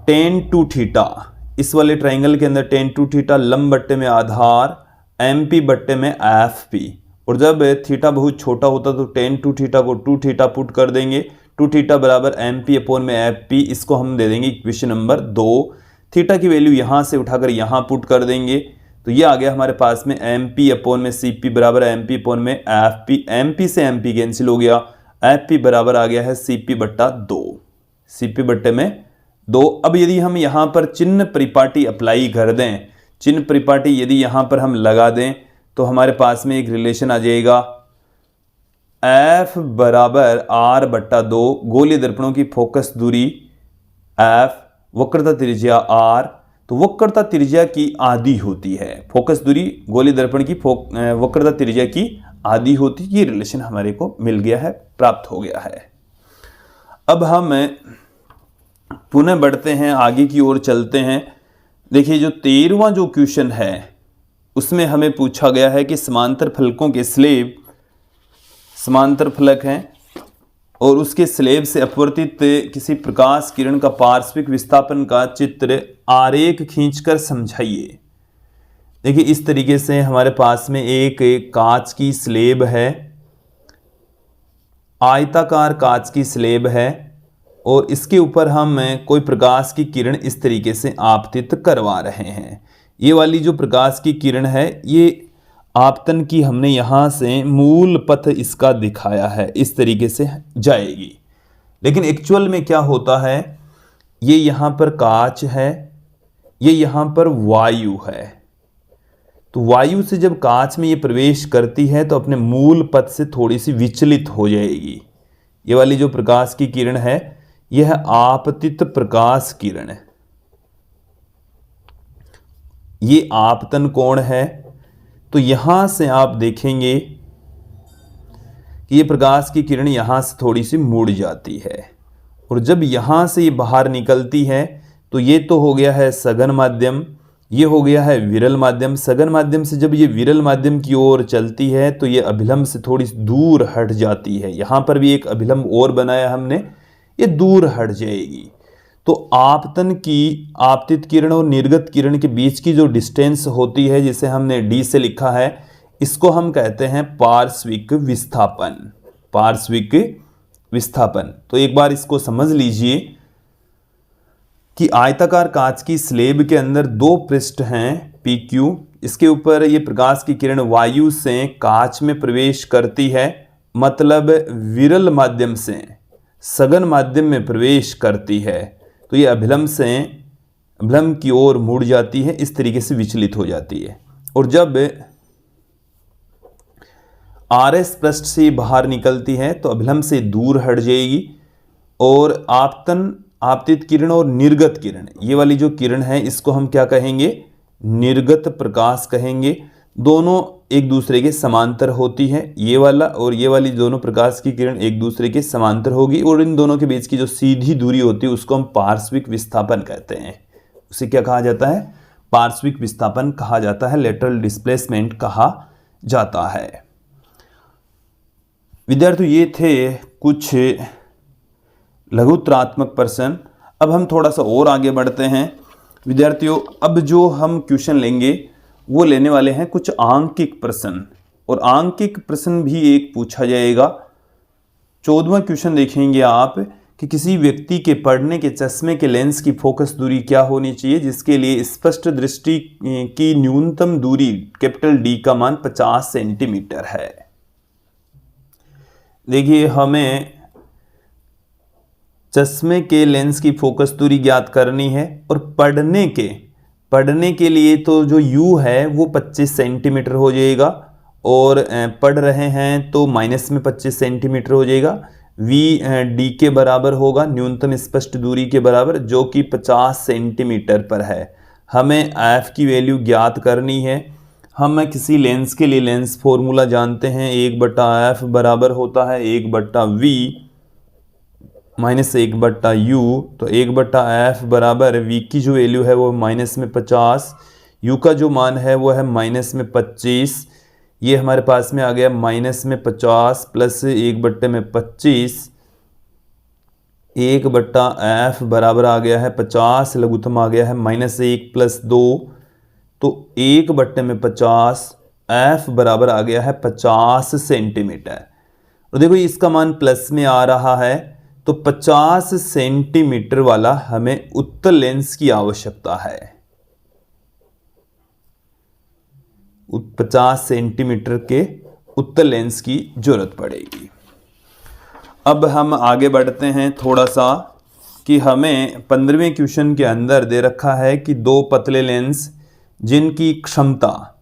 टेन टू थीटा, इस वाले ट्राइंगल के अंदर टेन टू थीटा लंब बट्टे में आधार एम पी बट्टे में एफ पी। और जब थीटा बहुत छोटा होता तो टेन टू थीटा को 2 थीटा पुट कर देंगे, 2 थीटा बराबर एम पी अपॉन में एफ पी, इसको हम दे देंगे इक्वेशन नंबर 2। थीटा की वैल्यू यहाँ से उठाकर यहाँ पुट कर देंगे तो ये आ गया हमारे पास में एम पी अपॉन में सी पी बराबर एम पी अपॉन में एफ पी। एम पी से एम पी कैंसिल हो गया, एफ पी बराबर आ गया है सी पी बट्टा 2, सी पी बट्टे में 2। अब यदि हम यहाँ पर चिन्ह परिपाटी अप्लाई कर दें, चिन्ह परिपाटी यदि यहाँ पर हम लगा दें तो हमारे पास में एक रिलेशन आ जाएगा F बराबर R बट्टा 2, गोलीय दर्पणों की फोकस दूरी F, वक्रता त्रिज्या R, तो वक्रता त्रिज्या की आधी होती है, फोकस दूरी गोलीय दर्पण की वक्रता त्रिज्या की आधी होती है। ये रिलेशन हमारे को मिल गया है, प्राप्त हो गया है। अब हम पुनः बढ़ते हैं, आगे की ओर चलते हैं। देखिए जो 13वां जो क्वेश्चन है उसमें हमें पूछा गया है कि समांतर फलकों के स्लेब, समांतर फलक हैं और उसके स्लेब से अपवर्तित किसी प्रकाश किरण का पार्श्विक विस्थापन का चित्र आरेख खींचकर समझाइए। देखिए इस तरीके से हमारे पास में एक कांच की स्लेब है, आयताकार कांच की स्लेब है और इसके ऊपर हम कोई प्रकाश की किरण इस तरीके से आपतित करवा रहे हैं। ये वाली जो प्रकाश की किरण है ये आपतन की हमने यहाँ से मूल पथ इसका दिखाया है, इस तरीके से जाएगी। लेकिन एक्चुअल में क्या होता है, ये यहाँ पर कांच है, ये यहाँ पर वायु है। तो वायु से जब कांच में ये प्रवेश करती है तो अपने मूल पथ से थोड़ी सी विचलित हो जाएगी। ये वाली जो प्रकाश की किरण है यह आपतित प्रकाश किरण है, ये आपतन कोण है। तो यहां से आप देखेंगे कि ये प्रकाश की किरण यहां से थोड़ी सी मुड़ जाती है और जब यहां से ये बाहर निकलती है तो ये तो हो गया है सघन माध्यम, ये हो गया है विरल माध्यम। सघन माध्यम से जब ये विरल माध्यम की ओर चलती है तो ये अभिलंब से थोड़ी दूर हट जाती है। यहां पर भी एक अभिलंब और बनाया हमने, ये दूर हट जाएगी। तो आपतन की आपतित किरण और निर्गत किरण के बीच की जो डिस्टेंस होती है, जिसे हमने डी से लिखा है, इसको हम कहते हैं पार्श्विक विस्थापन। पार्श्विक विस्थापन। तो एक बार इसको समझ लीजिए कि आयताकार कांच की स्लेब के अंदर 2 पृष्ठ हैं पी क्यू। इसके ऊपर ये प्रकाश की किरण वायु से कांच में प्रवेश करती है, मतलब विरल माध्यम से सघन माध्यम में प्रवेश करती है। तो ये अभिलंब की ओर मुड़ जाती है, इस तरीके से विचलित हो जाती है। और जब आरएस पृष्ठ से बाहर निकलती है तो अभिलंब से दूर हट जाएगी। और आपतित किरण और निर्गत किरण, ये वाली जो किरण है इसको हम क्या कहेंगे, निर्गत प्रकाश कहेंगे। दोनों एक दूसरे के समांतर होती है, ये वाला और ये वाली दोनों प्रकाश की किरण एक दूसरे के समांतर होगी और इन दोनों के बीच की जो सीधी दूरी होती है उसको हम पार्श्विक विस्थापन कहते हैं। उसे क्या कहा जाता है, पार्श्विक विस्थापन कहा जाता है, लेटरल डिस्प्लेसमेंट कहा जाता है। विद्यार्थियों ये थे कुछ लघुत्रात्मक प्रश्न। अब हम थोड़ा सा और आगे बढ़ते हैं विद्यार्थियों। अब जो हम क्वेश्चन लेंगे वो लेने वाले हैं कुछ आंकिक प्रश्न, और आंकिक प्रश्न भी एक पूछा जाएगा। 14वां क्वेश्चन देखेंगे आप कि किसी व्यक्ति के पढ़ने के चश्मे के लेंस की फोकस दूरी क्या होनी चाहिए, जिसके लिए स्पष्ट दृष्टि की न्यूनतम दूरी कैपिटल डी का मान 50 सेंटीमीटर है। देखिए हमें चश्मे के लेंस की फोकस दूरी ज्ञात करनी है और पढ़ने के पढ़ने के लिए तो जो u है वो 25 सेंटीमीटर हो जाएगा, और पढ़ रहे हैं तो माइनस में 25 सेंटीमीटर हो जाएगा। v d के बराबर होगा, न्यूनतम स्पष्ट दूरी के बराबर, जो कि 50 सेंटीमीटर पर है। हमें f की वैल्यू ज्ञात करनी है। हम किसी लेंस के लिए लेंस फॉर्मूला जानते हैं, 1/f बराबर होता है 1/v माइनस 1/u। तो 1/f बराबर v की जो वैल्यू है वो माइनस में 50, u का जो मान है वो है माइनस में 25। ये हमारे पास में आ गया माइनस में 50 प्लस 1/25, 1/f बराबर आ गया है 50, लघुत्तम आ गया है -1 + 2, तो 1/50 f बराबर आ गया है 50 सेंटीमीटर। और देखो इसका मान प्लस में आ रहा है, तो 50 सेंटीमीटर वाला हमें उत्तल लेंस की आवश्यकता है। 50 सेंटीमीटर के उत्तल लेंस की जरूरत पड़ेगी। अब हम आगे बढ़ते हैं थोड़ा सा, कि हमें 15वें क्वेश्चन के अंदर दे रखा है कि दो पतले लेंस जिनकी क्षमता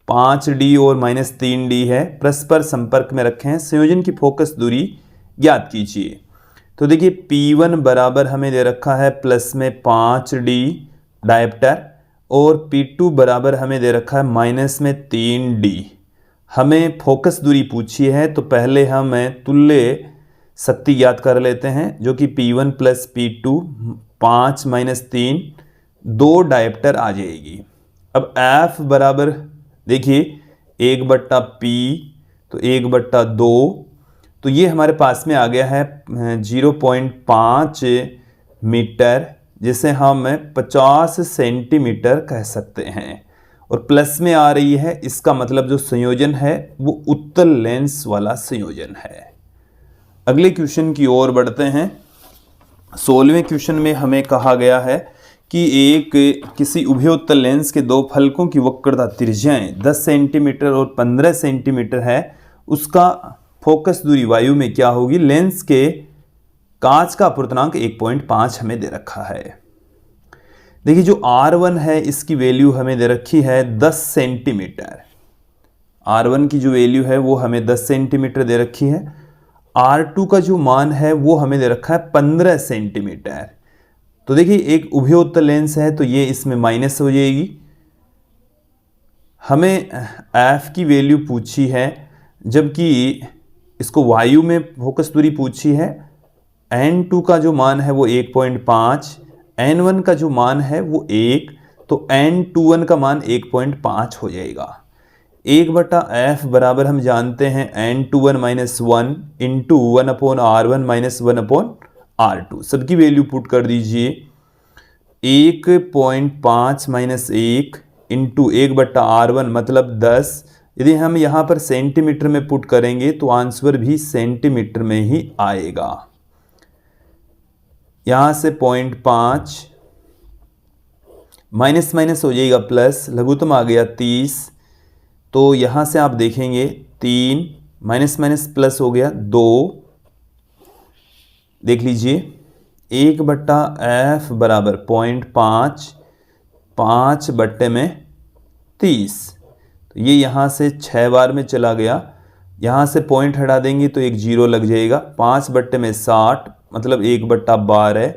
5d और -3d है परस्पर संपर्क में रखे हैं, संयोजन की फोकस दूरी ज्ञात कीजिए। तो देखिए P1 बराबर हमें दे रखा है प्लस में 5d डायप्टर, और P2 बराबर हमें दे रखा है माइनस में 3d। हमें फोकस दूरी पूछी है, तो पहले हम तुल्य शक्ति ज्ञात कर लेते हैं, जो कि P1 + P2 5 - 3 2 डायप्टर आ जाएगी। अब F बराबर देखिए 1/P, तो 1/2, तो ये हमारे पास में आ गया है 0.5 मीटर, जिसे हम 50 सेंटीमीटर कह सकते हैं। और प्लस में आ रही है, इसका मतलब जो संयोजन है वो उत्तल लेंस वाला संयोजन है। अगले क्वेश्चन की ओर बढ़ते हैं। 16वें क्वेश्चन में हमें कहा गया है कि किसी उभयोत्तल लेंस के दो फलकों की वक्रता त्रिज्याएं 10 सेंटीमीटर और 15 सेंटीमीटर है, उसका फोकस दूरी वायु में क्या होगी। लेंस के कांच का अपूर्णांक 1.5 हमें दे रखा है। देखिए जो R1 है इसकी वैल्यू हमें दे रखी है 10 सेंटीमीटर। R1 की जो वैल्यू है वो हमें 10 सेंटीमीटर दे रखी है। R2 का जो मान है वो हमें दे रखा है 15 सेंटीमीटर। तो देखिए एक उभयोत्तल लेंस है, तो ये इसमें माइनस हो जाएगी। हमें F की वैल्यू पूछी है, जबकि इसको वायु में फोकस दूरी पूछी है। N2 का जो मान है वो 1.5, N1 का जो मान है वो 1, तो N21 का मान 1.5 हो जाएगा। 1/f बराबर हम जानते हैं N21 - 1 इंटू 1/R1 - 1/R2। सबकी वैल्यू पुट कर दीजिए। 1.5 - 1 इंटू 1/R1 मतलब 10। यदि हम यहाँ पर सेंटीमीटर में पुट करेंगे तो आंसर भी सेंटीमीटर में ही आएगा। यहाँ से 0.5 माइनस माइनस हो जाएगा प्लस, लघुत्तम आ गया 30। तो यहाँ से आप देखेंगे 3 माइनस माइनस प्लस हो गया 2। देख लीजिए 1/f बराबर 0.5, 5/30। तो ये यहाँ से 6 बार में चला गया। यहाँ से पॉइंट हटा देंगे तो एक 0 लग जाएगा। 5/60 मतलब 1/12,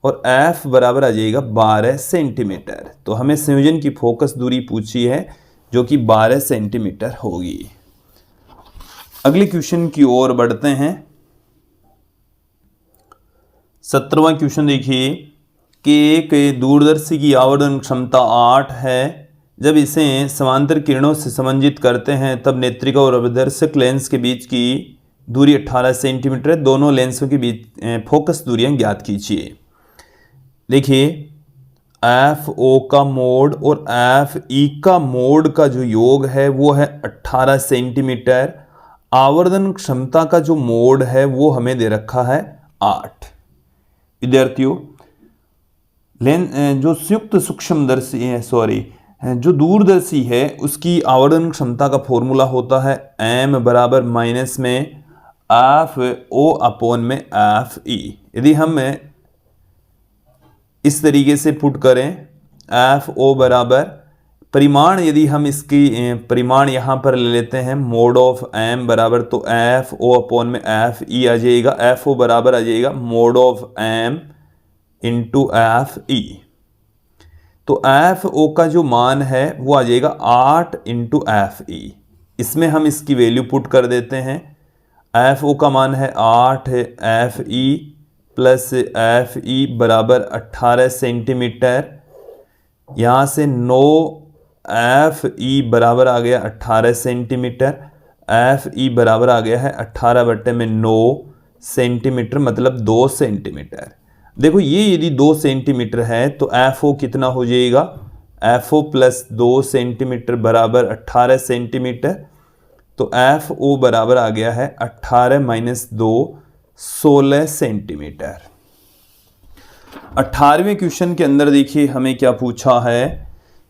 और f बराबर आ जाएगा 12 सेंटीमीटर। तो हमें संयोजन की फोकस दूरी पूछी है, जो कि 12 सेंटीमीटर होगी। अगले क्वेश्चन की ओर बढ़ते हैं। 17वां क्वेश्चन देखिए कि एक दूरदर्शी की आवर्धन क्षमता 8 है। जब इसे समांतर किरणों से समन्वित करते हैं तब नेत्रिका और अभिदर्शक लेंस के बीच की दूरी 18 सेंटीमीटर है। दोनों लेंसों के बीच फोकस दूरियां ज्ञात कीजिए। देखिए FO का मोड और FE का मोड का जो योग है वो है 18 सेंटीमीटर। आवर्धन क्षमता का जो मोड है वो हमें दे रखा है 8। विद्यार्थियों जो संयुक्त सूक्ष्मदर्शी है जो दूरदर्शी है उसकी आवर्धन क्षमता का फॉर्मूला होता है m बराबर माइनस में FO/में FE। यदि हम इस तरीके से पुट करें एफ ओ बराबर परिमाण, यदि हम इसकी परिमाण यहाँ पर ले लेते हैं मोड ऑफ एम बराबर, तो एफ ओ अपॉन में एफ ई आ जाएगा, एफ ओ बराबर आ जाएगा mod of M into F E. तो एफ ओ का जो मान है वो आ जाएगा 8 इंटू एफ ई। इसमें हम इसकी वैल्यू पुट कर देते हैं। एफ ओ का मान है 8 F E plus F E बराबर 18 सेंटीमीटर। यहाँ से 9 एफ ई बराबर आ गया 18 सेंटीमीटर। एफ ई बराबर आ गया है 18/9 सेंटीमीटर, मतलब 2 सेंटीमीटर। देखो ये यदि 2 सेंटीमीटर है तो एफ ओ कितना हो जाएगा, एफ ओ प्लस 2 सेंटीमीटर बराबर 18 सेंटीमीटर। तो एफ ओ बराबर आ गया है 18 माइनस 2 16 सेंटीमीटर। 18वें क्वेश्चन के अंदर देखिए हमें क्या पूछा है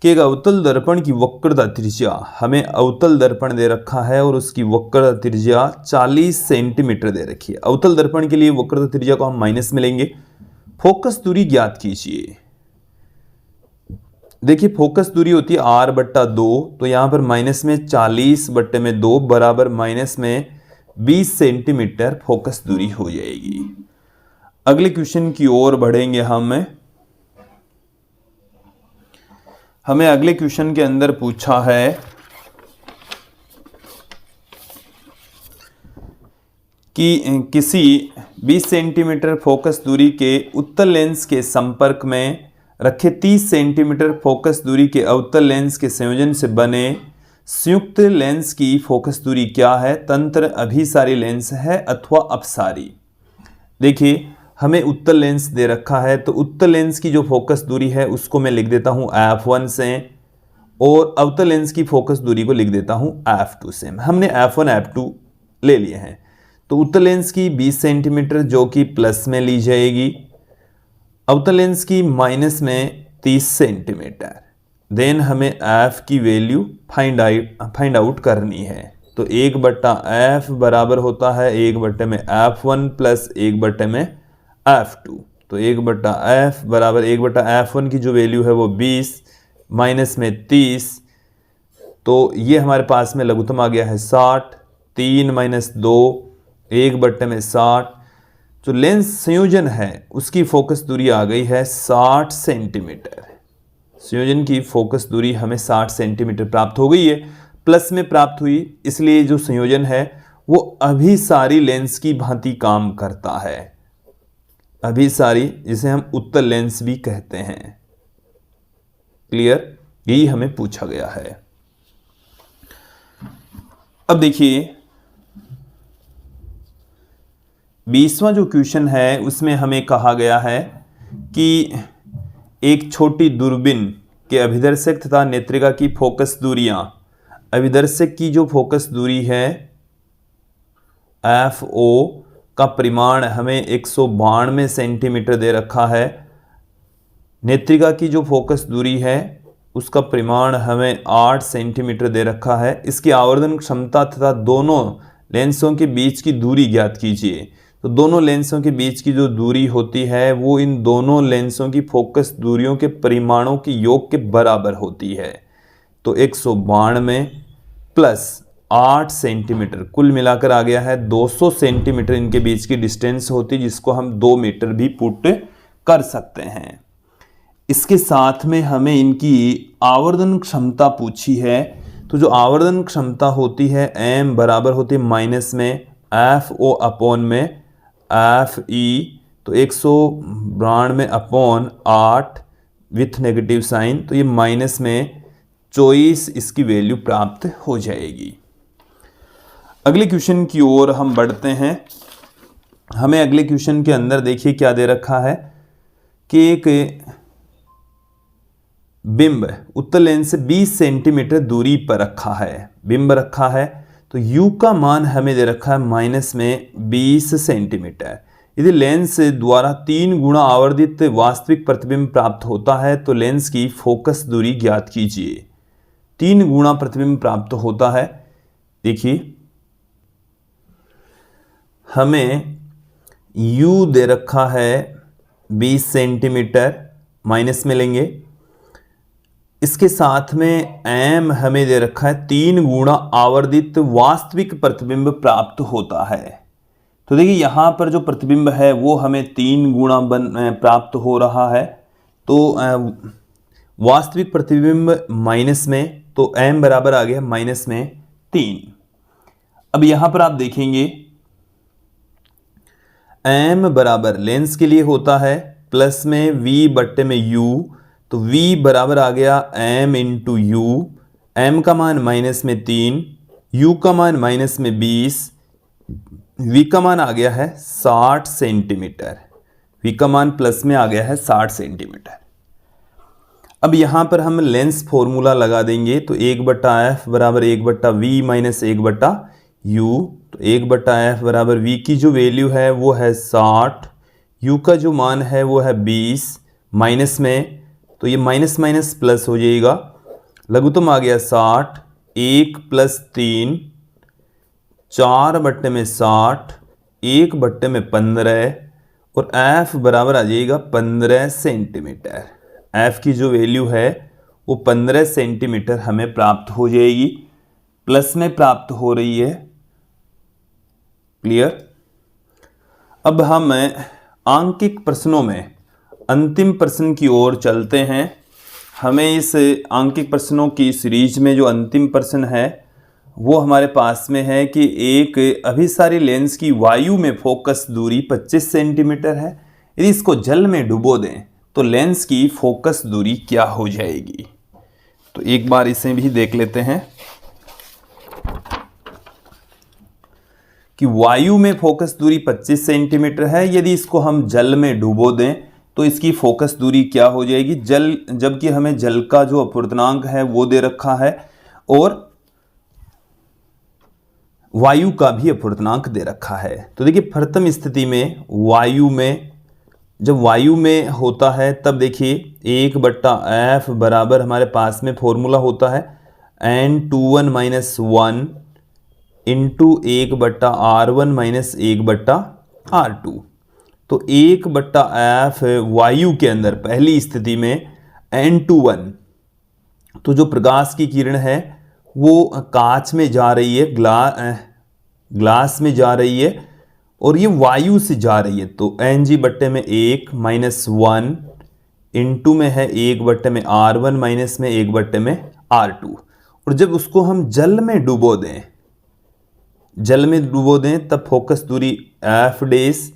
कि एक अवतल दर्पण की वक्रता त्रिज्या, हमें अवतल दर्पण दे रखा है और उसकी वक्रता त्रिज्या 40 सेंटीमीटर दे रखी है। अवतल दर्पण के लिए वक्रता त्रिज्या को हम माइनस में लेंगे। फोकस दूरी ज्ञात कीजिए। देखिए फोकस दूरी होती है r/2, तो यहां पर माइनस में 40/2 बराबर माइनस में 20 सेंटीमीटर फोकस दूरी हो जाएगी। अगले क्वेश्चन की ओर बढ़ेंगे हमें अगले क्वेश्चन के अंदर पूछा है कि किसी 20 सेंटीमीटर फोकस दूरी के उत्तल लेंस के संपर्क में रखे 30 सेंटीमीटर फोकस दूरी के अवतल लेंस के संयोजन से बने संयुक्त लेंस की फोकस दूरी क्या है? तंत्र अभिसारी लेंस है अथवा अपसारी। देखिए हमें उत्तल लेंस दे रखा है, तो उत्तल लेंस की जो फोकस दूरी है उसको मैं लिख देता हूं f1 से, और अवतल लेंस की फोकस दूरी को लिख देता हूं f2 से। हमने f1 f2 ले लिए हैं। तो उत्तल लेंस की 20 सेंटीमीटर जो कि प्लस में ली जाएगी, अवतल लेंस की माइनस में 30 सेंटीमीटर। देन हमें f की वैल्यू फाइंड आउट करनी है। तो 1/f बराबर होता है 1/में f1 प्लस 1/में f2। तो 1/f बराबर 1/f1 की जो वैल्यू है वो 20 माइनस में 30, तो ये हमारे पास में लघुत्तम आ गया है 60। 3 माइनस 2 1/में 60। जो लेंस संयोजन है उसकी फोकस दूरी आ गई है 60 सेंटीमीटर। संयोजन की फोकस दूरी हमें 60 सेंटीमीटर प्राप्त हो गई है, प्लस में प्राप्त हुई, इसलिए जो संयोजन है वो अभिसारी लेंस की भांति काम करता है। अभिसारी, जिसे हम उत्तल लेंस भी कहते हैं। क्लियर? यही हमें पूछा गया है। अब देखिए 20वां जो क्वेश्चन है उसमें हमें कहा गया है कि एक छोटी दूरबीन के अभिदर्शक तथा नेत्रिका की फोकस दूरियां, अभिदर्शक की जो फोकस दूरी है FO का परिमाण हमें 192 सेंटीमीटर दे रखा है। नेत्रिका की जो फोकस दूरी है उसका परिमाण हमें 8 सेंटीमीटर दे रखा है। इसकी आवर्धन क्षमता तथा दोनों लेंसों के बीच की दूरी ज्ञात कीजिए। तो दोनों लेंसों के बीच की जो दूरी होती है वो इन दोनों लेंसों की फोकस दूरियों के परिमाणों के योग के बराबर होती है। तो 192 प्लस 8 सेंटीमीटर, कुल मिलाकर आ गया है 200 सेंटीमीटर इनके बीच की डिस्टेंस होती है, जिसको हम 2 मीटर भी पुट कर सकते हैं। इसके साथ में हमें इनकी आवर्धन क्षमता पूछी है। तो जो आवर्धन क्षमता होती है m बराबर होती है माइनस में FO अपॉन में FE। तो 192 अपॉन 8 विथ नेगेटिव साइन, तो ये माइनस में 24 इसकी वैल्यू प्राप्त हो जाएगी। अगले क्वेश्चन की ओर हम बढ़ते हैं। हमें अगले क्वेश्चन के अंदर देखिए क्या दे रखा है कि एक बिंब उत्तल लेंस से 20 सेंटीमीटर दूरी पर रखा है, बिंब रखा है। तो U का मान हमें दे रखा है माइनस में 20 सेंटीमीटर। यदि लेंस द्वारा 3 गुना आवर्धित वास्तविक प्रतिबिंब प्राप्त होता है तो लेंस की फोकस दूरी ज्ञात कीजिए। 3 गुना प्रतिबिंब प्राप्त होता है। देखिए हमें U दे रखा है 20 सेंटीमीटर, माइनस में लेंगे। इसके साथ में m हमें दे रखा है 3 गुना आवर्धित वास्तविक प्रतिबिंब प्राप्त होता है। तो देखिए यहाँ पर जो प्रतिबिंब है वो हमें 3 गुना प्राप्त हो रहा है। तो वास्तविक प्रतिबिंब माइनस में, तो m बराबर आ गया माइनस में 3। अब यहाँ पर आप देखेंगे m बराबर लेंस के लिए होता है प्लस में v बट्टे में u, तो v बराबर आ गया m इंटू यू, m का मान माइनस में 3, u का मान माइनस में 20, v का मान आ गया है 60 सेंटीमीटर, v का मान प्लस में आ गया है 60 सेंटीमीटर। अब यहाँ पर हम लेंस फॉर्मूला लगा देंगे, तो 1/f बराबर 1/v माइनस 1/u, तो 1/f बराबर v की जो वैल्यू है वो है 60, u का जो मान है वो है 20, माइनस में, तो ये माइनस माइनस प्लस हो जाएगा, लघुत्तम आ गया 60, 1 + 3, 4/60, 1/15, और f बराबर आ जाएगा 15 सेंटीमीटर। f की जो वैल्यू है वो 15 सेंटीमीटर हमें प्राप्त हो जाएगी, प्लस में प्राप्त हो रही है। क्लियर। अब हम आंकिक प्रश्नों में अंतिम प्रश्न की ओर चलते हैं। हमें इस आंकिक प्रश्नों की सीरीज में जो अंतिम प्रश्न है वो हमारे पास में है कि एक अभिसारी लेंस की वायु में फोकस दूरी 25 सेंटीमीटर है। यदि इसको जल में डुबो दें तो लेंस की फोकस दूरी क्या हो जाएगी। तो एक बार इसे भी देख लेते हैं कि वायु में फोकस दूरी 25 सेंटीमीटर है। यदि इसको हम जल में डुबो दें तो इसकी फोकस दूरी क्या हो जाएगी, जल, जबकि हमें जल का जो अपवर्तनांक है वो दे रखा है और वायु का भी अपवर्तनांक दे रखा है। तो देखिए प्रथम स्थिति में वायु में, जब वायु में होता है तब देखिए 1/f बराबर हमारे पास में फॉर्मूला होता है n21 - 1 इंटू 1/r1 - 1/r2। तो 1/f वायु के अंदर पहली स्थिति में n21, तो जो प्रकाश की किरण है वो कांच में जा रही है, ग्लास में जा रही है और ये वायु से जा रही है, तो Ng/1 - 1 इंटू में है 1/r1 माइनस में 1/r2। और जब उसको हम जल में डुबो दें तब फोकस दूरी f डेस,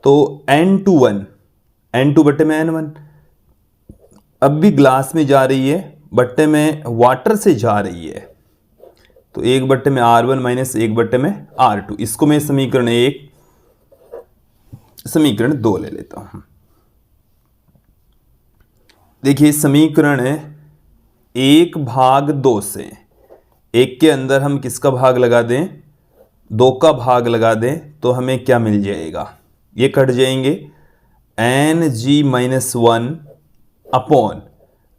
तो n21 n2/n1 अब भी ग्लास में जा रही है, बट्टे में वाटर से जा रही है, तो 1/r1 माइनस 1/r2। इसको मैं समीकरण 1 समीकरण 2 ले लेता हूं। देखिए समीकरण 1/2 से 1 के अंदर हम किसका भाग लगा दें, 2 का भाग लगा दें, तो हमें क्या मिल जाएगा, ये कट जाएंगे Ng-1 अपॉन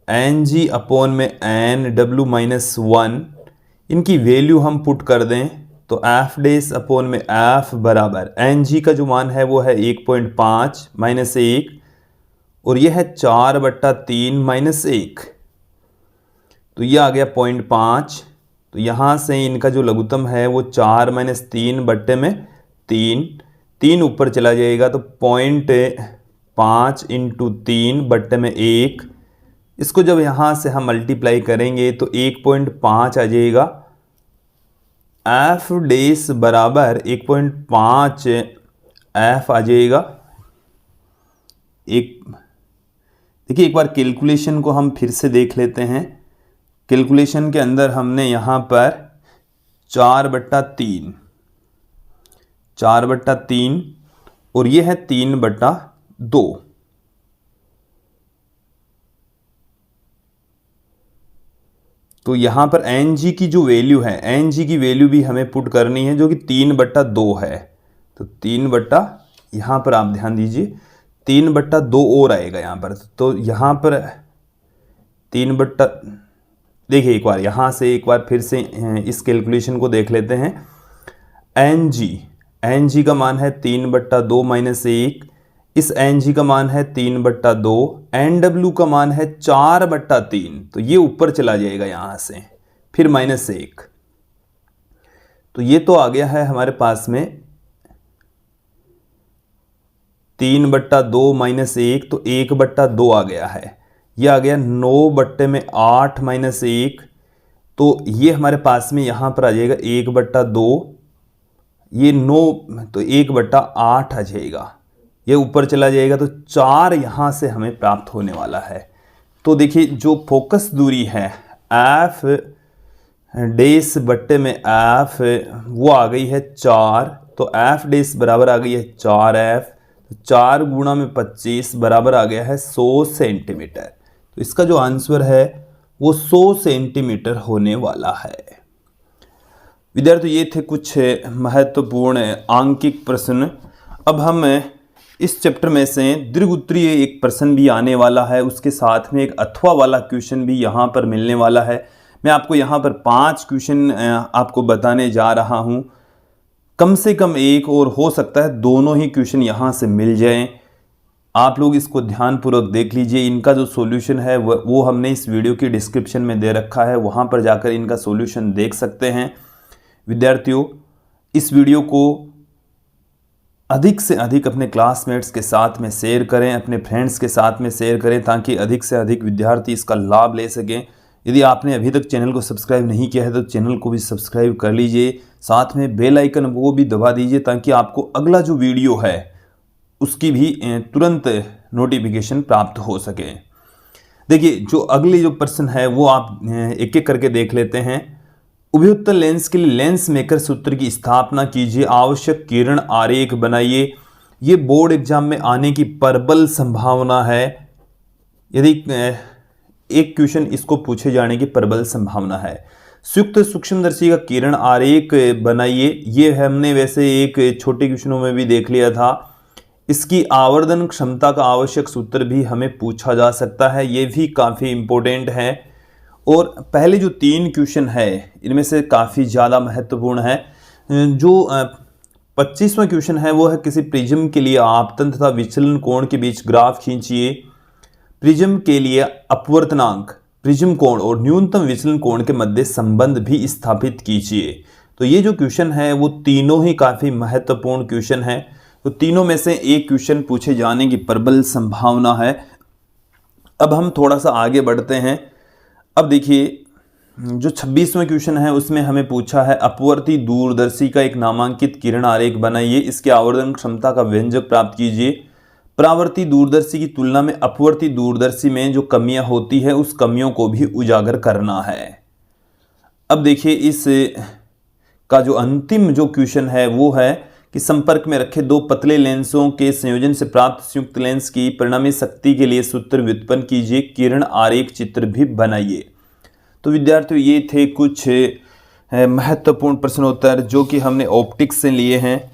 Ng अपॉन में Nw-1, इनकी वैल्यू हम पुट कर दें तो f डेस अपॉन में f बराबर Ng का जो मान है वो है 1.5 माइनस 1 और ये है 4/3 माइनस 1, तो ये आ गया 0.5। तो यहाँ से इनका जो लघुत्तम है वो 4 - 3/3, 3 ऊपर चला जाएगा तो 0.5 इंटू 3/1। इसको जब यहाँ से हम मल्टीप्लाई करेंगे तो 1.5 आ जाएगा। f डेस बराबर 1.5 f आ जाएगा। देखिए एक बार कैलकुलेशन को हम फिर से देख लेते हैं। कैलकुलेशन के अंदर हमने यहाँ पर 4/3 और ये है 3/2। तो यहाँ पर Ng की जो वैल्यू है, Ng की वैल्यू भी हमें पुट करनी है जो कि 3/2 है। तो 3 यहाँ पर आप ध्यान दीजिए 3/2 और आएगा यहाँ पर। तो यहाँ पर 3 देखिए एक बार यहाँ से एक बार फिर से इस कैलकुलेशन को देख लेते हैं। Ng का मान है 3/2 माइनस 1, इस एन जी का मान है 3/2, एन डब्ल्यू का मान है 4/3, तो ये ऊपर चला जाएगा यहां से, फिर -1, तो ये तो आ गया है हमारे पास में 3/2 -1, तो 1/2 आ गया है। ये आ गया 9/8 -1, तो ये हमारे पास में यहां पर आ जाएगा 1/2, ये 9, तो 1/8 आ जाएगा, ये ऊपर चला जाएगा, तो 4 यहां से हमें प्राप्त होने वाला है। तो देखिए जो फोकस दूरी है एफ डेस बट्टे में एफ, वो आ गई है 4, तो एफ डेस बराबर आ गई है 4F, तो 4 गुणा में 25 बराबर आ गया है 100 सेंटीमीटर। तो इसका जो आंसर है वो 100 सेंटीमीटर होने वाला है। विद्यार्थी ये थे कुछ महत्वपूर्ण आंकिक प्रश्न। अब हम इस चैप्टर में से दीर्घ उत्तरीय एक प्रश्न भी आने वाला है, उसके साथ में एक अथवा वाला क्वेश्चन भी यहाँ पर मिलने वाला है। मैं आपको यहाँ पर 5 क्वेश्चन आपको बताने जा रहा हूँ, कम से कम एक और हो सकता है दोनों ही क्वेश्चन यहाँ से मिल जाएं। आप लोग इसको ध्यानपूर्वक देख लीजिए। इनका जो सॉल्यूशन है वो हमने इस वीडियो की डिस्क्रिप्शन में दे रखा है, वहाँ पर जाकर इनका सॉल्यूशन देख सकते हैं। विद्यार्थियों इस वीडियो को अधिक से अधिक अपने क्लासमेट्स के साथ में शेयर करें, अपने फ्रेंड्स के साथ में शेयर करें, ताकि अधिक से अधिक विद्यार्थी इसका लाभ ले सकें। यदि आपने अभी तक चैनल को सब्सक्राइब नहीं किया है तो चैनल को भी सब्सक्राइब कर लीजिए, साथ में बेल आइकन वो भी दबा दीजिए, ताकि आपको अगला जो वीडियो है उसकी भी तुरंत नोटिफिकेशन प्राप्त हो सके। देखिए जो अगले जो प्रश्न है वो आप एक एक करके देख लेते हैं। उभयोत्तर लेंस के लिए लेंस मेकर सूत्र की स्थापना कीजिए, आवश्यक किरण आरेख बनाइए। ये बोर्ड एग्जाम में आने की प्रबल संभावना है। यदि एक क्वेश्चन इसको पूछे जाने की प्रबल संभावना है। संयुक्त सूक्ष्मदर्शी का किरण आरेख बनाइए, ये हमने वैसे एक छोटे क्वेश्चनों में भी देख लिया था। इसकी आवर्धन क्षमता का आवश्यक सूत्र भी हमें पूछा जा सकता है, ये भी काफ़ी इंपॉर्टेंट है। और पहले जो 3 क्वेश्चन है इनमें से काफ़ी ज़्यादा महत्वपूर्ण है। जो 25वां क्वेश्चन है वो है किसी प्रिज्म के लिए आपतन तथा विचलन कोण के बीच ग्राफ खींचिए। प्रिज्म के लिए अपवर्तनांक, प्रिज्म कोण और न्यूनतम विचलन कोण के मध्य संबंध भी स्थापित कीजिए। तो ये जो क्वेश्चन है वो तीनों ही काफ़ी महत्वपूर्ण क्वेश्चन है। तो तीनों में से एक क्वेश्चन पूछे जाने की प्रबल संभावना है। अब हम थोड़ा सा आगे बढ़ते हैं। अब देखिए जो 26वां क्वेश्चन है उसमें हमें पूछा है अपवर्ती दूरदर्शी का एक नामांकित किरण आरेख बनाइए, इसके आवर्धन क्षमता का व्यंजक प्राप्त कीजिए। परावर्ती दूरदर्शी की तुलना में अपवर्ती दूरदर्शी में जो कमियां होती है उस कमियों को भी उजागर करना है। अब देखिए इस का जो अंतिम जो क्वेश्चन है वो है कि संपर्क में रखे 2 पतले लेंसों के संयोजन से प्राप्त संयुक्त लेंस की परिणामी शक्ति के लिए सूत्र व्युत्पन्न कीजिए, किरण आरेख चित्र भी बनाइए। तो विद्यार्थियों ये थे कुछ महत्वपूर्ण प्रश्नोत्तर जो कि हमने ऑप्टिक्स से लिए हैं।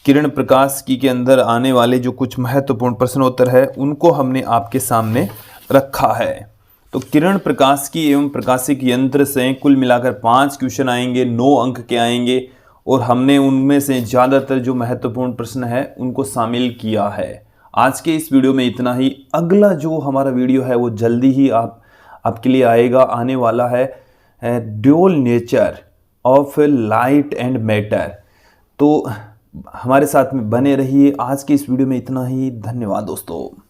किरण प्रकाशिकी के अंदर आने वाले जो कुछ महत्वपूर्ण प्रश्नोत्तर है उनको हमने आपके सामने रखा है। तो किरण प्रकाशिकी एवं प्रकाशिक यंत्र से कुल मिलाकर 5 क्वेश्चन आएंगे, 9 अंक के आएंगे, और हमने उनमें से ज़्यादातर जो महत्वपूर्ण प्रश्न है उनको शामिल किया है। आज के इस वीडियो में इतना ही। अगला जो हमारा वीडियो है वो जल्दी ही आपके लिए आने वाला है, dual nature of light and matter. तो हमारे साथ में बने रहिए। आज के इस वीडियो में इतना ही। धन्यवाद दोस्तों।